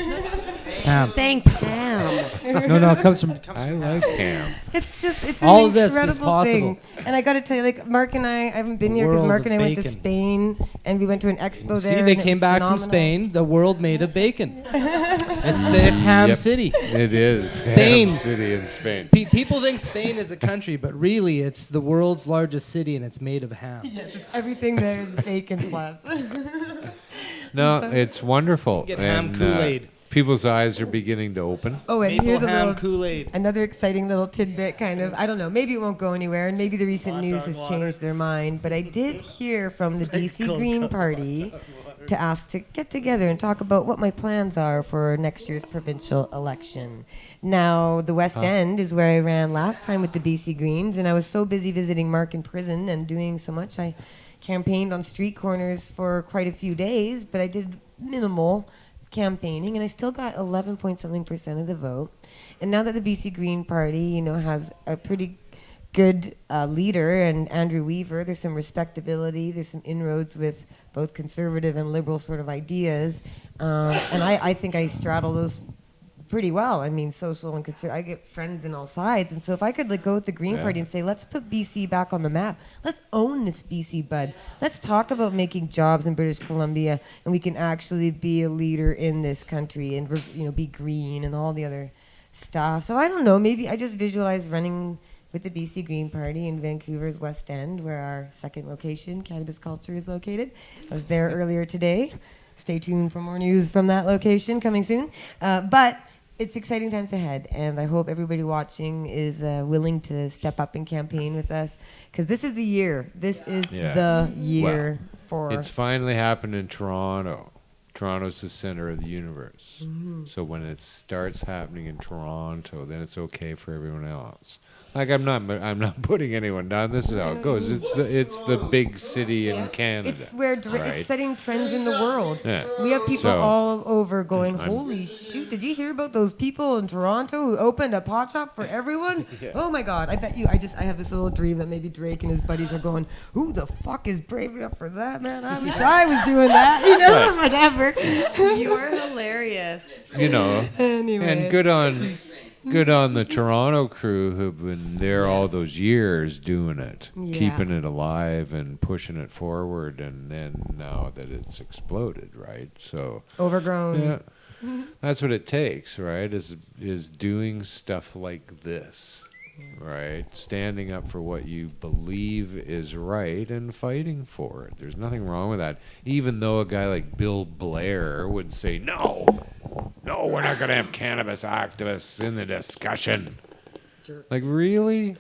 Ham. She's saying Pam. No, it comes from. I like ham. It's All an of this is incredible possible. thing. And I got to tell you, like Mark and I haven't been here because World Mark of and I went to bacon. Spain and we went to an expo there. See, they and it came was back from phenomenal. Spain. The world made of bacon. It's Ham Yep. City. It is Spain. Ham City in Spain. People think Spain is a country, but really it's the world's largest city and it's made of ham. Everything there is bacon slabs. No, it's wonderful. Get ham And, Kool-Aid. people's eyes are beginning to open. Oh, and Maple here's a ham little, Kool-Aid. another exciting little tidbit, kind of. I don't know. Maybe it won't go anywhere, and maybe the recent news has changed their mind. But I did hear from the DC Green Party to ask to get together and talk about what my plans are for next year's provincial election. Now, the West End is where I ran last time with the BC Greens, and I was so busy visiting Mark in prison and doing so much, I campaigned on street corners for quite a few days, but I did minimal campaigning, and I still got 11 point something % of the vote. And now that the BC Green Party, has a pretty good leader, and Andrew Weaver, there's some respectability, there's some inroads with both conservative and liberal sort of ideas, and I think I straddle those pretty well. I mean, social and conservative. I get friends in all sides, and so if I could go with the Green Party and say, let's put BC back on the map. Let's own this BC bud. Let's talk about making jobs in British Columbia, and we can actually be a leader in this country, and be green and all the other stuff. So I don't know. Maybe I just visualize running with the BC Green Party in Vancouver's West End, where our second location, Cannabis Culture, is located. I was there earlier today. Stay tuned for more news from that location coming soon. But it's exciting times ahead, and I hope everybody watching is willing to step up and campaign with us, because this is the year. This is the year for... It's finally happened in Toronto. Toronto's the center of the universe. So when it starts happening in Toronto, then it's okay for everyone else. Like I'm not putting anyone down. This is how it goes. It's the big city in Canada. It's where right? it's setting trends in the world. Yeah. We have people So, all over going, holy shoot, did you hear about those people in Toronto who opened a pot shop for everyone? Oh my God, I bet you, I have this little dream that maybe Drake and his buddies are going, who the fuck is brave enough for that, man? I wish I was doing that, whatever. You are hilarious. Anyway. And good on the Toronto crew who've been there all those years doing it, keeping it alive and pushing it forward, and then now that it's exploded, right? So Overgrown. yeah, that's what it takes, right? Is doing stuff like this, right? Standing up for what you believe is right and fighting for it. There's nothing wrong with that. Even though a guy like Bill Blair would say, no, we're not going to have cannabis activists in the discussion. Like, really?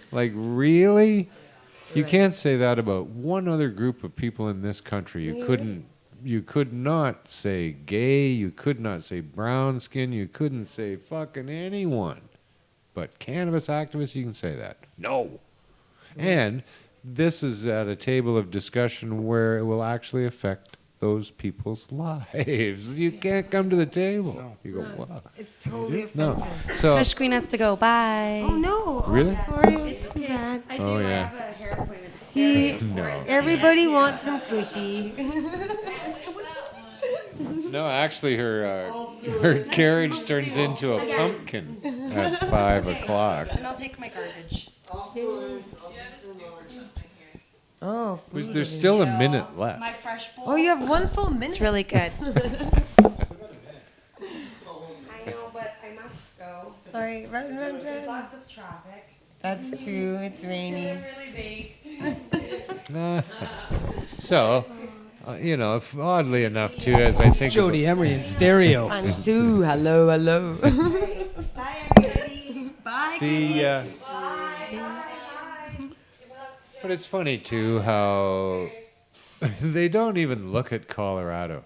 You can't say that about one other group of people in this country. You could not say gay, you could not say brown skin, you couldn't say fucking anyone. But cannabis activists, you can say that. No. And this is at a table of discussion where it will actually affect those people's lives. You can't come to the table. No. You go, wow. It's totally No. offensive. So, Kush Queen has to go. Bye. Oh no. Really? Sorry, it's too bad. I Oh, I yeah. have a hair appointment. See, no. everybody wants some cushy. No, actually, her carriage turns into a pumpkin at 5 o'clock. And I'll take my garbage. Oh, There's food. still a minute left. My fresh bowl. Oh, you have one full minute. It's really good. I know, but I must go. All right, run. There's lots of traffic. That's true. It's rainy. I'm really baked. So, oddly enough, too, as I think Jody Emery in stereo. Times two. Hello. Bye, everybody. Bye. See, but it's funny too how they don't even look at Colorado.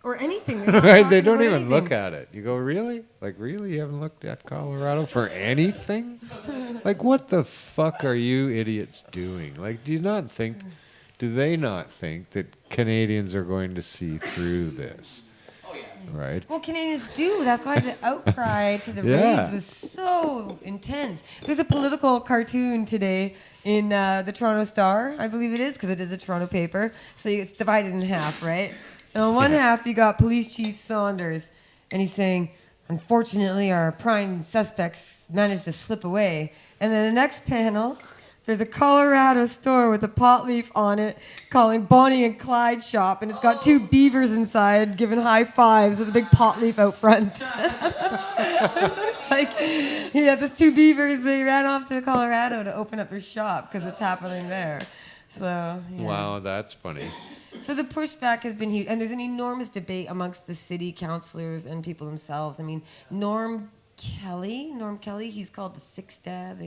Or anything. They're not Right? talking They don't about even anything. look at it. You go, really? Like, really? You haven't looked at Colorado for anything? Like, what the fuck are you idiots doing? Like, do they not think that Canadians are going to see through this? Right? Well, Canadians do. That's why the outcry to the Yeah. raids was so intense. There's a political cartoon today in the Toronto Star, I believe it is, because it is a Toronto paper. So it's divided in half, right? And on one half, you got Police Chief Saunders, and he's saying, Unfortunately, our prime suspects managed to slip away. And then the next panel, there's a Colorado store with a pot leaf on it calling Bonnie and Clyde shop, and it's got two beavers inside giving high fives with a big pot leaf out front. It's like, yeah, there's two beavers, they ran off to Colorado to open up their shop because it's happening there. So, yeah. Wow, that's funny. So the pushback has been huge, and there's an enormous debate amongst the city councilors and people themselves. I mean, Norm Kelly, he's called the Sixth Dad.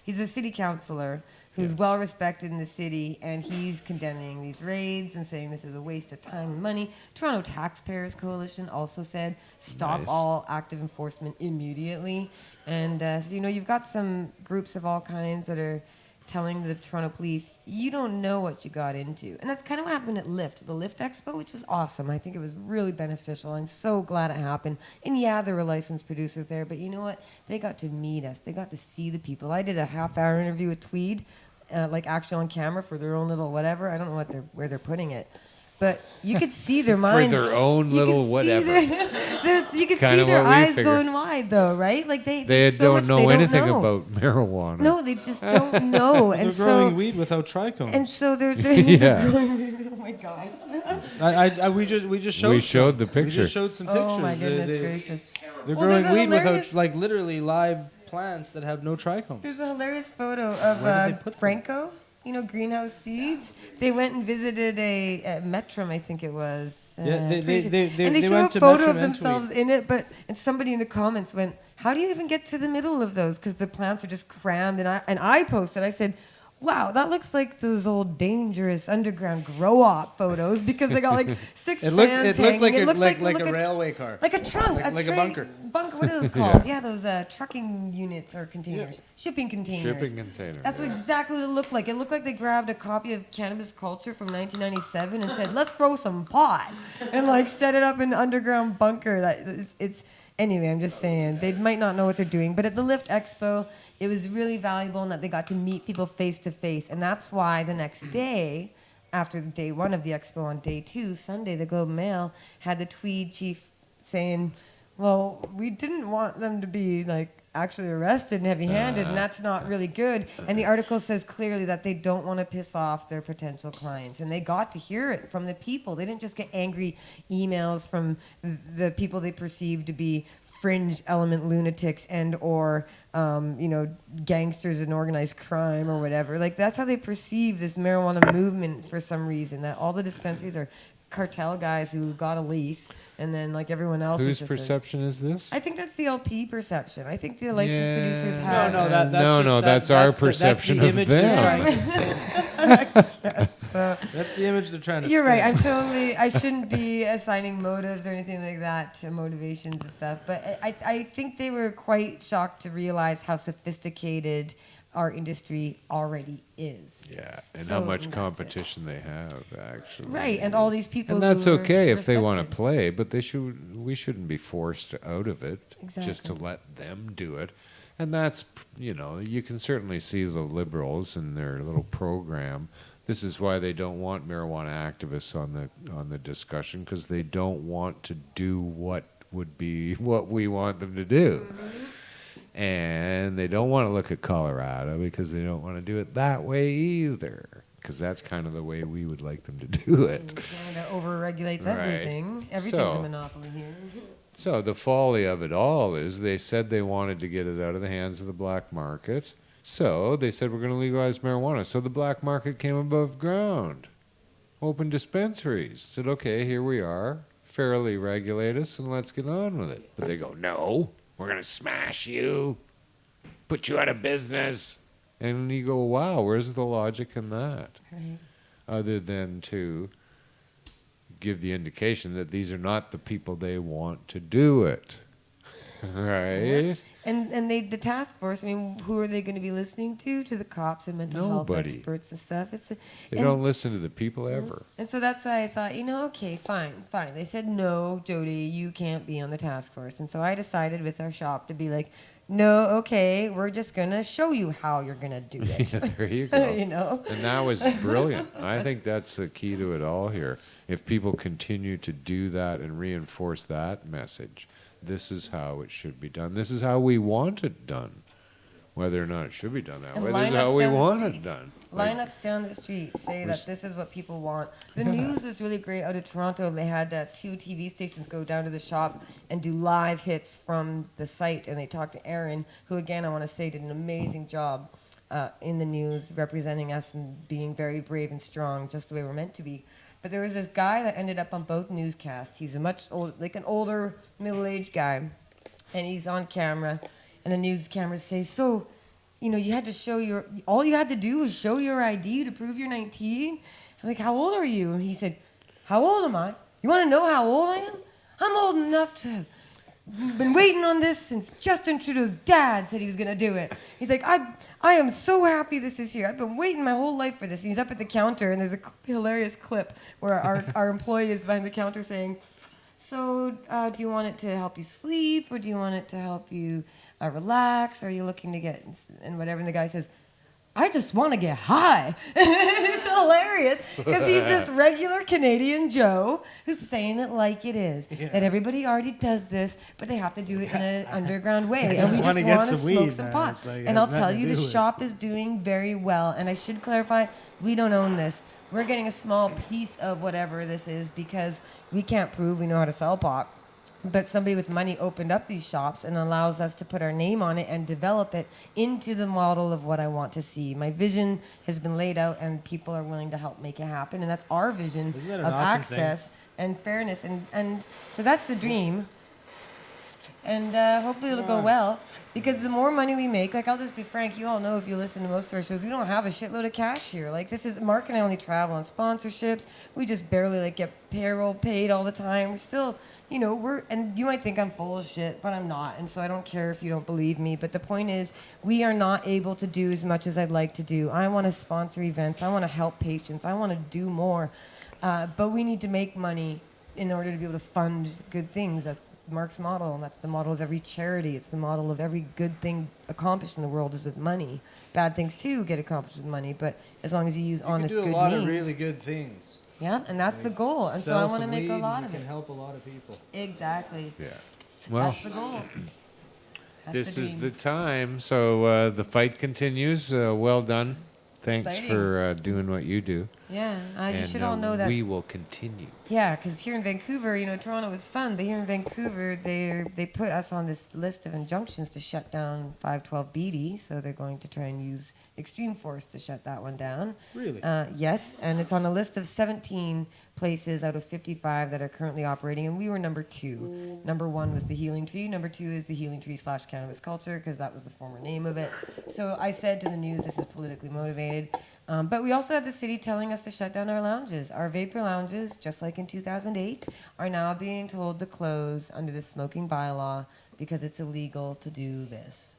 He's a city councilor who's well respected in the city, and he's condemning these raids and saying this is a waste of time and money. Toronto Taxpayers Coalition also said stop Nice. all active enforcement immediately. And so, you've got some groups of all kinds that are telling the Toronto police, you don't know what you got into. And that's kind of what happened at the Lift Expo, which was awesome. I think it was really beneficial. I'm so glad it happened. And yeah, there were licensed producers there, but you know what? They got to meet us. They got to see the people. I did a half-hour interview with Tweed, actually on camera for their own little whatever. I don't know where they're putting it. But you could see their minds. For their own you little could see whatever. you could Kinda see their what we eyes figured. going wide, though, right? Like They there's so don't much know they don't anything know. about marijuana. No, they just don't know. They're And growing so, weed without trichomes. and so they're Yeah. oh my gosh. we just showed. We showed some. the We picture. just showed some pictures. Oh my goodness They- gracious. They're Well, growing there's a weed hilarious- without, literally live plants that have no trichomes. There's a hilarious photo Where did they of put them? Franco, Greenhouse Seeds. They went and visited a Metrum, I think it was. Yeah, they- pretty sure. they- and they they show went a to photo Metrum of and themselves in it, and somebody in the comments went, "How do you even get to the middle of those? Because the plants are just crammed." And I posted, I said, "Wow, that looks like those old dangerous underground grow-op photos because they got like six It fans looked hanging. like It looks like look a at- railway car. like a trunk, Like a bunker. Bunker, what are those called? Yeah, those trucking units or containers, shipping containers. Shipping container. That's exactly what it looked like. It looked like they grabbed a copy of Cannabis Culture from 1997 and said, "Let's grow some pot," and set it up in an underground bunker. It's anyway. I'm just saying they might not know what they're doing, but at the Lift Expo, it was really valuable in that they got to meet people face to face, and that's why the next day, after day one of the expo, on day two, Sunday, the Globe and Mail had the Tweed chief saying, "Well, we didn't want them to be actually arrested and heavy-handed, and that's not really good." And the article says clearly that they don't want to piss off their potential clients, and they got to hear it from the people. They didn't just get angry emails from the people they perceived to be fringe element lunatics and or gangsters and organized crime or whatever. That's how they perceive this marijuana movement for some reason, that all the dispensaries are cartel guys who got a lease, and then everyone else Whose is just perception is this? I think that's the LP perception. I think the licensed Yeah. producers No, have. no, that's No, just no, that's our perception that's of the image they're them. trying to spin. That's the image they're trying to You're spin. right. I shouldn't be assigning motives or anything like that to motivations and stuff. But I think they were quite shocked to realize how sophisticated our industry already is. Yeah, and So how much that's it. competition they have, actually. Right, and all these people. And that's who are okay if they want to respected. play, but we shouldn't be forced out of it just to Exactly. let them do it. And that's, you can certainly see the liberals and their little program. This is why they don't want marijuana activists on the discussion, because they don't want to do what would be what we want them to do. And they don't want to look at Colorado because they don't want to do it that way either, because that's kind of the way we would like them to do it. Canada overregulates Right. everything. Everything's So- a monopoly here. So the folly of it all is they said they wanted to get it out of the hands of the black market. So they said we're going to legalize marijuana. So the black market came above ground. Open dispensaries. Said, okay, here we are. Fairly regulate us and let's get on with it. But they go, no, we're going to smash you. Put you out of business. And you go, wow, where's the logic in that? Right. Other than to give the indication that these are not the people they want to do it. Right? And the task force, I mean, who are they going to be listening to? To the cops and mental Nobody. health experts and stuff. They don't listen to the people ever. And so that's why I thought, okay, fine. They said, no, Jody, you can't be on the task force. And so I decided with our shop to be like, no, okay, we're just going to show you how you're going to do it. There you go. And that was brilliant. I think that's the key to it all here. If people continue to do that and reinforce that message, this is how it should be done. This is how we want it done. Whether or not it should be done that And way, this is lineups how we down the want it streets. done. Like, Lineups down the street say We're that this is what people want. The news was really great out of Toronto. They had 2 TV stations go down to the shop and do live hits from the site, and they talked to Aaron, who, again, I want to say did an amazing job in the news, representing us and being very brave and strong, just the way we're meant to be. But there was this guy that ended up on both newscasts. He's a much old, like an older, middle-aged guy, and he's on camera, and the news cameras say, so, you know, you had to show all you had to do was show your ID to prove you're 19? I'm like, how old are you? And he said, how old am I? You want to know how old I am? I'm old enough to have been waiting on this since Justin Trudeau's dad said he was going to do it. He's like, I am so happy this is here. I've been waiting my whole life for this. And he's up at the counter, and there's a hilarious clip where our employee is behind the counter saying, so do you want it to help you sleep, or do you want it to help you relax, or are you looking to get, and whatever, and the guy says, I just want to get high. It's hilarious because he's this regular Canadian Joe who's saying it like it is. Yeah. That everybody already does this, but they have to do it in an underground way. And just we wanna just get want to some smoke weed, some man. pot. It's like, it And has I'll tell nothing you, to the do with- shop is doing very well. And I should clarify, we don't own this. We're getting a small piece of whatever this is because we can't prove we know how to sell pot. But somebody with money opened up these shops and allows us to put our name on it and develop it into the model of what I want to see. My vision has been laid out, and people are willing to help make it happen. And that's our vision Isn't that an of awesome thing? access and fairness. And so that's the dream. And hopefully it'll go well. Because the more money we make, like, I'll just be frank, you all know if you listen to most of our shows, we don't have a shitload of cash here. Like, this is, Mark and I only travel on sponsorships. We just barely, like, get payroll paid all the time. We're still, you know, and you might think I'm full of shit, but I'm not. And so I don't care if you don't believe me. But the point is, we are not able to do as much as I'd like to do. I want to sponsor events. I want to help patients. I want to do more. But we need to make money in order to be able to fund good things. That's Mark's model, and that's the model of every charity. It's the model of every good thing accomplished in the world is with money. Bad things too get accomplished with money, but as long as you use honest, you can good do a lot means. of really good things. Yeah, and that's the goal. And so I Sell want to some make weed a and lot you of can it. help a lot of people. Exactly. yeah. Well, That's the goal. That's this the is dream. the time. So the fight continues. Well done. Thanks Exciting. for doing what you do. Yeah, you And, should all know that. we will continue. Yeah, because here in Vancouver, you know, Toronto was fun, but here in Vancouver, they put us on this list of injunctions to shut down 512 BD, so they're going to try and use extreme force to shut that one down. Really? Yes, and it's on a list of 17 places out of 55 that are currently operating, and we were number 2. Number 1 was the Healing Tree. Number 2 is the Healing Tree / Cannabis Culture, because that was the former name of it. So I said to the news, this is politically motivated. But we also had the city telling us to shut down our lounges. Our vapor lounges, just like in 2008, are now being told to close under the smoking bylaw because it's illegal to do this.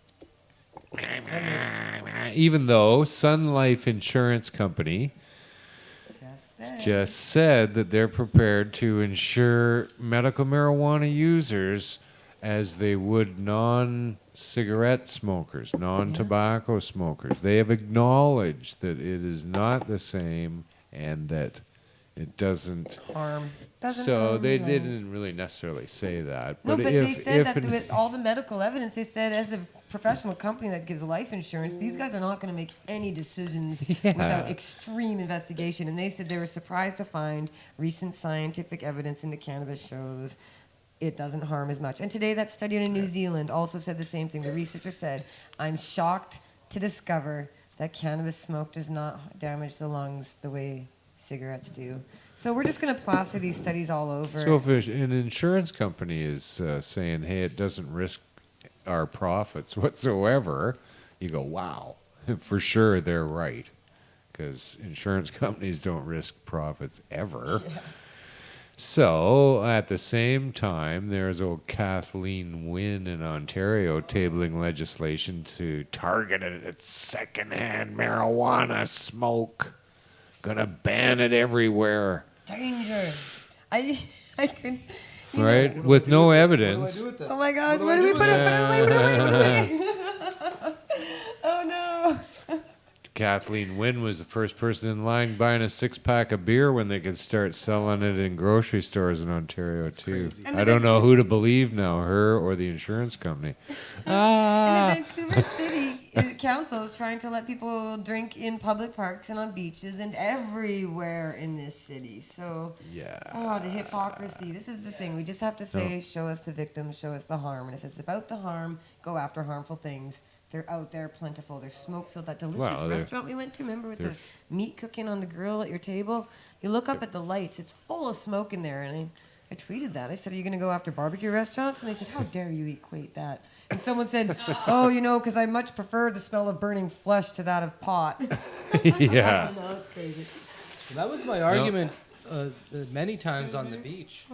Even though Sun Life Insurance Company just said that they're prepared to insure medical marijuana users as they would non-cigarette smokers, non-tobacco smokers. They have acknowledged that it is not the same and that it doesn't. Harm. So they didn't really necessarily say that. No, but if, they said that an- with all the medical evidence, they said as a professional company that gives life insurance, these guys are not going to make any decisions without extreme investigation. And they said they were surprised to find recent scientific evidence into cannabis shows it doesn't harm as much. And today that study in New Zealand also said the same thing. The researcher said, I'm shocked to discover that cannabis smoke does not damage the lungs the way cigarettes do. So we're just going to plaster these studies all over. So if an insurance company is saying, hey, it doesn't risk our profits whatsoever, you go, wow, for sure they're right. Because insurance companies don't risk profits ever. Yeah. So at the same time, there's old Kathleen Wynne in Ontario tabling legislation to target it at secondhand marijuana smoke. Gonna ban it everywhere. Danger. I could. Right? With no evidence. What do I do with this? Oh my gosh, what do we put it? Put it away, put it away, put it away. Oh no. Kathleen Wynne was the first person in line buying a 6-pack of beer when they could start selling it in grocery stores in Ontario, too. crazy. And I don't know who to believe now, her or the insurance company. And the Vancouver City Council is trying to let people drink in public parks and on beaches and everywhere in this city. So, Yeah. oh, the hypocrisy. This is the thing. We just have to say, show us the victims, show us the harm. And if it's about the harm, go after harmful things. They're out there plentiful. There's smoke filled. That delicious Well, they're- restaurant we went to, remember, with they're the meat cooking on the grill at your table? You look up at the lights, it's full of smoke in there. And I tweeted that. I said, are you going to go after barbecue restaurants? And they said, how dare you equate that? And someone said, oh, because I much prefer the smell of burning flesh to that of pot. Yeah. No, it's crazy. So that was my argument many times on the beach.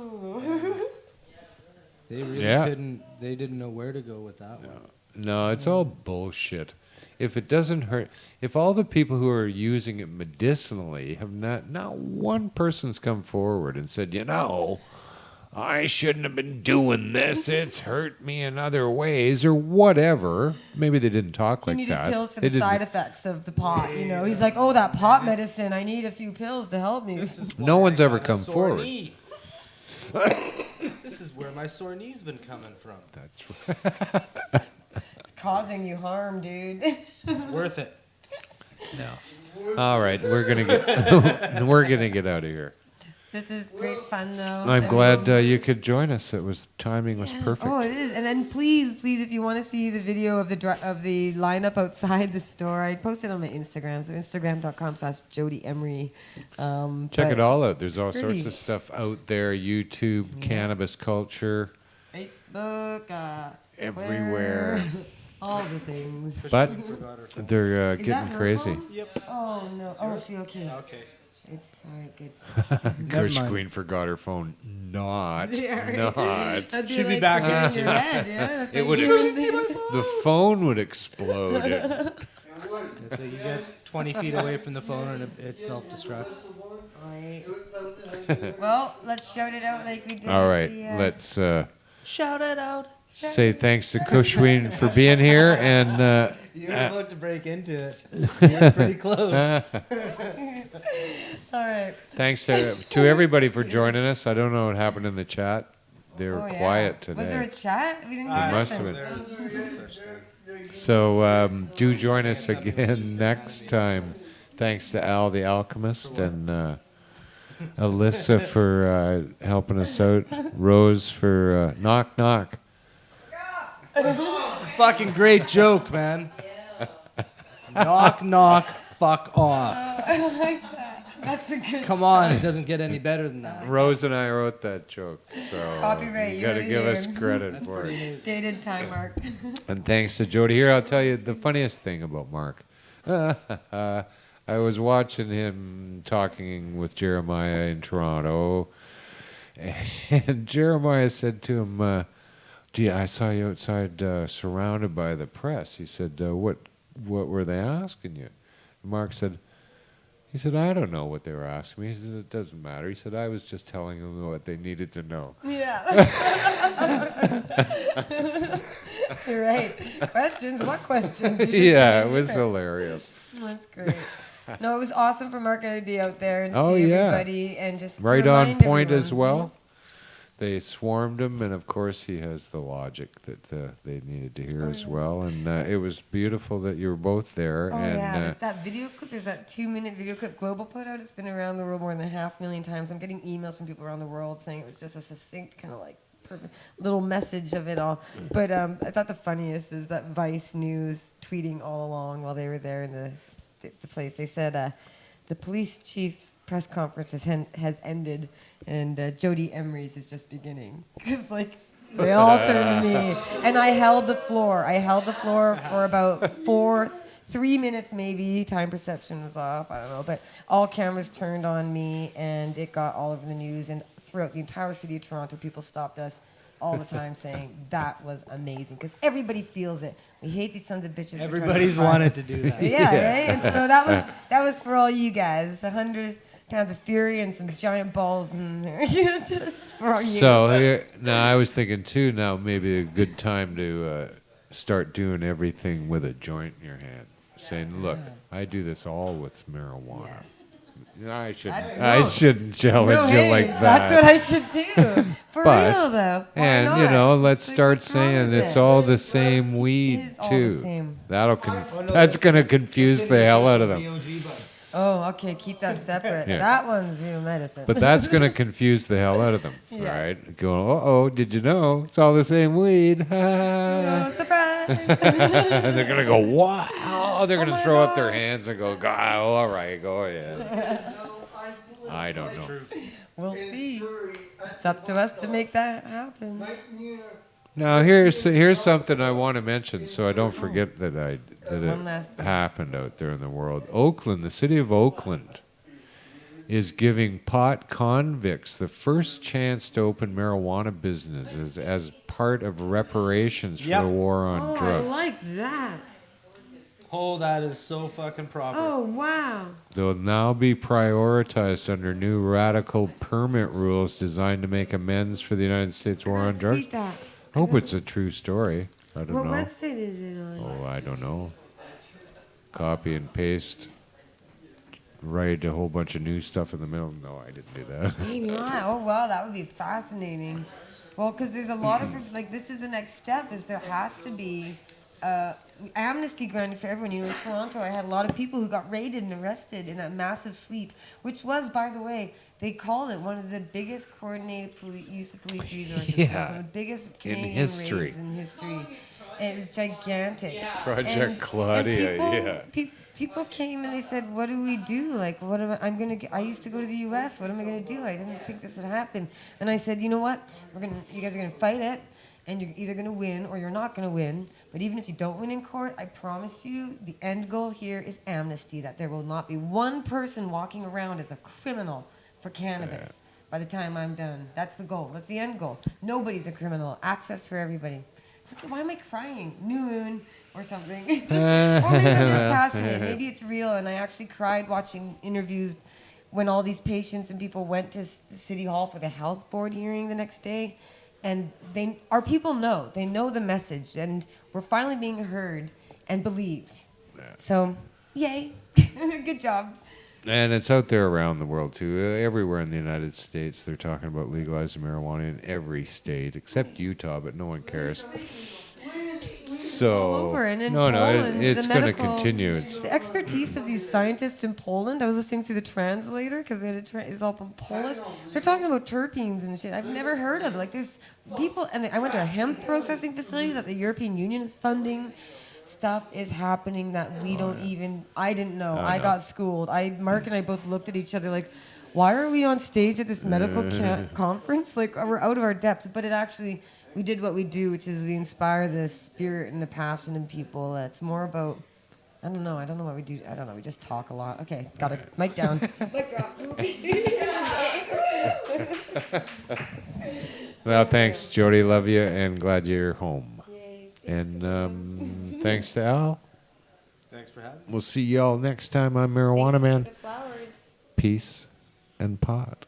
They really Yeah. couldn't. They didn't know where to go with that one. No, it's all bullshit. If it doesn't hurt, if all the people who are using it medicinally have not one person's come forward and said, I shouldn't have been doing this. It's hurt me in other ways or whatever. Maybe they didn't talk He like needed that. pills for They the didn't- side effects of the pot. He's like, oh, that pot medicine. I need a few pills to help me. No one's ever Got a come sore forward. knee. This is where my sore knee's been coming from. That's right. It's causing you harm, dude. It's worth it. All right, we're gonna get out of here. This is great fun, though. I'm glad you could join us. Timing was perfect. Oh, it is. And then please, if you want to see the video of the lineup outside the store, I posted on my Instagram. So Instagram.com/Jody Emery. Check it all out. There's all sorts pretty. of stuff out there. YouTube, cannabis culture, Facebook, everywhere. Twitter, all the things. But We forgot our phone. they're Is that getting her crazy. phone? Yep. Oh no. Oh, I feel okay. Okay. It's all right. Good. Kush mind. Queen forgot her phone. Not. Yeah, right. Not. That'd Should be back in in your head. Yeah. That's It like would you ex- The phone would explode. So you get 20 feet away from the phone and it self-destructs. Right. Well, let's shout it out like we did. All at right, the, let's Shout it out. say thanks to Kush Queen for being here, and You're about to break into it. You're pretty close. All right. thanks to everybody for joining us. I don't know what happened in the chat. They were Oh, yeah. quiet today. Was there a chat? We didn't There hear must have nothing. been. There's no such thing. So do join us again next time. Thanks to Al the Alchemist and Alyssa for helping us out. Rose for knock knock. It's a fucking great joke, man. Knock, knock, fuck off. That's a good. Come on, it doesn't get any better than that. Rose and I wrote that joke, so Copyright, you you got to heard it give us here. credit That's for pretty it. amazing. Dated time marked. And thanks to Jody. Here, I'll tell you the funniest thing about Mark. I was watching him talking with Jeremiah in Toronto, and Jeremiah said to him, "Gee, I saw you outside surrounded by the press." He said, "What were they asking you?" Mark said, he said, "I don't know what they were asking me." He said, "It doesn't matter." He said, "I was just telling them what they needed to know." Yeah. You're right. Questions? What questions? You just Yeah, said it was it. hilarious. That's great. No, it was awesome for Mark and I to be out there and Oh, see yeah. everybody and just to Right on remind point everyone. as well. They swarmed him, and of course he has the logic that they needed to hear as well. And it was beautiful that you were both there. Oh and yeah, there's that video clip. There's that 2-minute video clip Global put out. It's been around the world more than 500,000 times. I'm getting emails from people around the world saying it was just a succinct kind of like perfect little message of it all. But I thought the funniest is that Vice News tweeting all along while they were there in the place. They said the police chief's press conference has ended, and Jody Emery's is just beginning. Because like they all turned to me, and I held the floor. I held the floor for about 3 minutes maybe. Time perception was off. I don't know, but all cameras turned on me, and it got all over the news. And throughout the entire city of Toronto, people stopped us all the time saying that was amazing because everybody feels it. We hate these sons of bitches. for trying to Everybody's defy wanted us. to do that. Yeah, right. And so that was for all you guys. 100 pounds of fury and some giant balls in there. Just for all you. so here, now I was thinking too. Now maybe a good time to start doing everything with a joint in your hand. saying, "Look, I do this all with marijuana." Yes. I shouldn't. That's- I no. shouldn't challenge No, you hey, like that. that's what I should do. For But- real, though. Why And not? you know, let's It's like, start what's wrong saying with it's it? all the same weed is all the too. same. That'll Oh, no, that's this- gonna this- this confuse getting the hell official out of is them. the OG bud. Oh, okay. Keep that separate. Yeah. That one's real medicine. But that's gonna confuse the hell out of them, Yeah. right? Going, oh, did you know it's all the same weed? Oh, surprise! And they're gonna go, wow! They're Oh gonna my throw up their gosh. hands and go, God, all right, go ahead. I don't know. We'll see. It's up to us to make that happen. Now here's something I want to mention, so I don't forget that One last it thing. happened out there in the world. Oakland, the city of Oakland, is giving pot convicts the first chance to open marijuana businesses as part of reparations for Yep. the war on Oh, drugs. I like that. Oh, that is so fucking proper. Oh, wow. They'll now be prioritized under new radical permit rules designed to make amends for the United States war on drugs. Tweet that. Hope it's a true story. I don't What know. website is it on? Oh, I don't know. Copy and paste. Write a whole bunch of new stuff in the middle. No, I didn't do that. Maybe not. Oh, wow, that would be fascinating. Well, because there's a lot of, like, this is the next step, is there has to be amnesty granted for everyone. You know, in Toronto, I had a lot of people who got raided and arrested in that massive sweep, which was, by the way, they called it one of the biggest coordinated use of police resources. Yeah. It was one of the biggest Canadian history. raids in history. And it was gigantic. Project Claudia, yeah. People came and they said, "What do we do? Like, what am I? I'm gonna. I used to go to the U.S. What am I gonna do? I didn't think this would happen." And I said, "You know what? You guys are gonna fight it, and you're either gonna win or you're not gonna win. But even if you don't win in court, I promise you, the end goal here is amnesty. That there will not be one person walking around as a criminal for cannabis by the time I'm done. That's the goal. That's the end goal. Nobody's a criminal. Access for everybody." Look, why am I crying? New moon or something. Or maybe I'm just passionate. Maybe it's real. And I actually cried watching interviews when all these patients and people went to the City Hall for the health board hearing the next day. And our people know. They know the message. And we're finally being heard and believed. So, yay. Good job. And it's out there around the world, too. Everywhere in the United States, they're talking about legalizing marijuana in every state, except Utah, but no one cares. So, all over. And in no, Poland, it's the going to medical- continue. The expertise of these scientists in Poland, I was listening to the translator because they had it's all in Polish. They're talking about terpenes and shit I've never heard of. Like there's people, and I went to a hemp processing facility that the European Union is funding. Stuff is happening that we don't even. I didn't know. I no. got schooled. Mark and I both looked at each other like, why are we on stage at this medical conference? Like we're out of our depth. But it actually. We did what we do, which is we inspire the spirit and the passion in people. It's more about, I don't know what we do. I don't know. We just talk a lot. Okay, got it. Mic down. Mic drop. Well, thanks, Jody. Love you, and glad you're home. Yay. And thanks to Al. Thanks for having me. We'll see y'all next time on Marijuana Thanks for Man. the flowers. Peace and pot.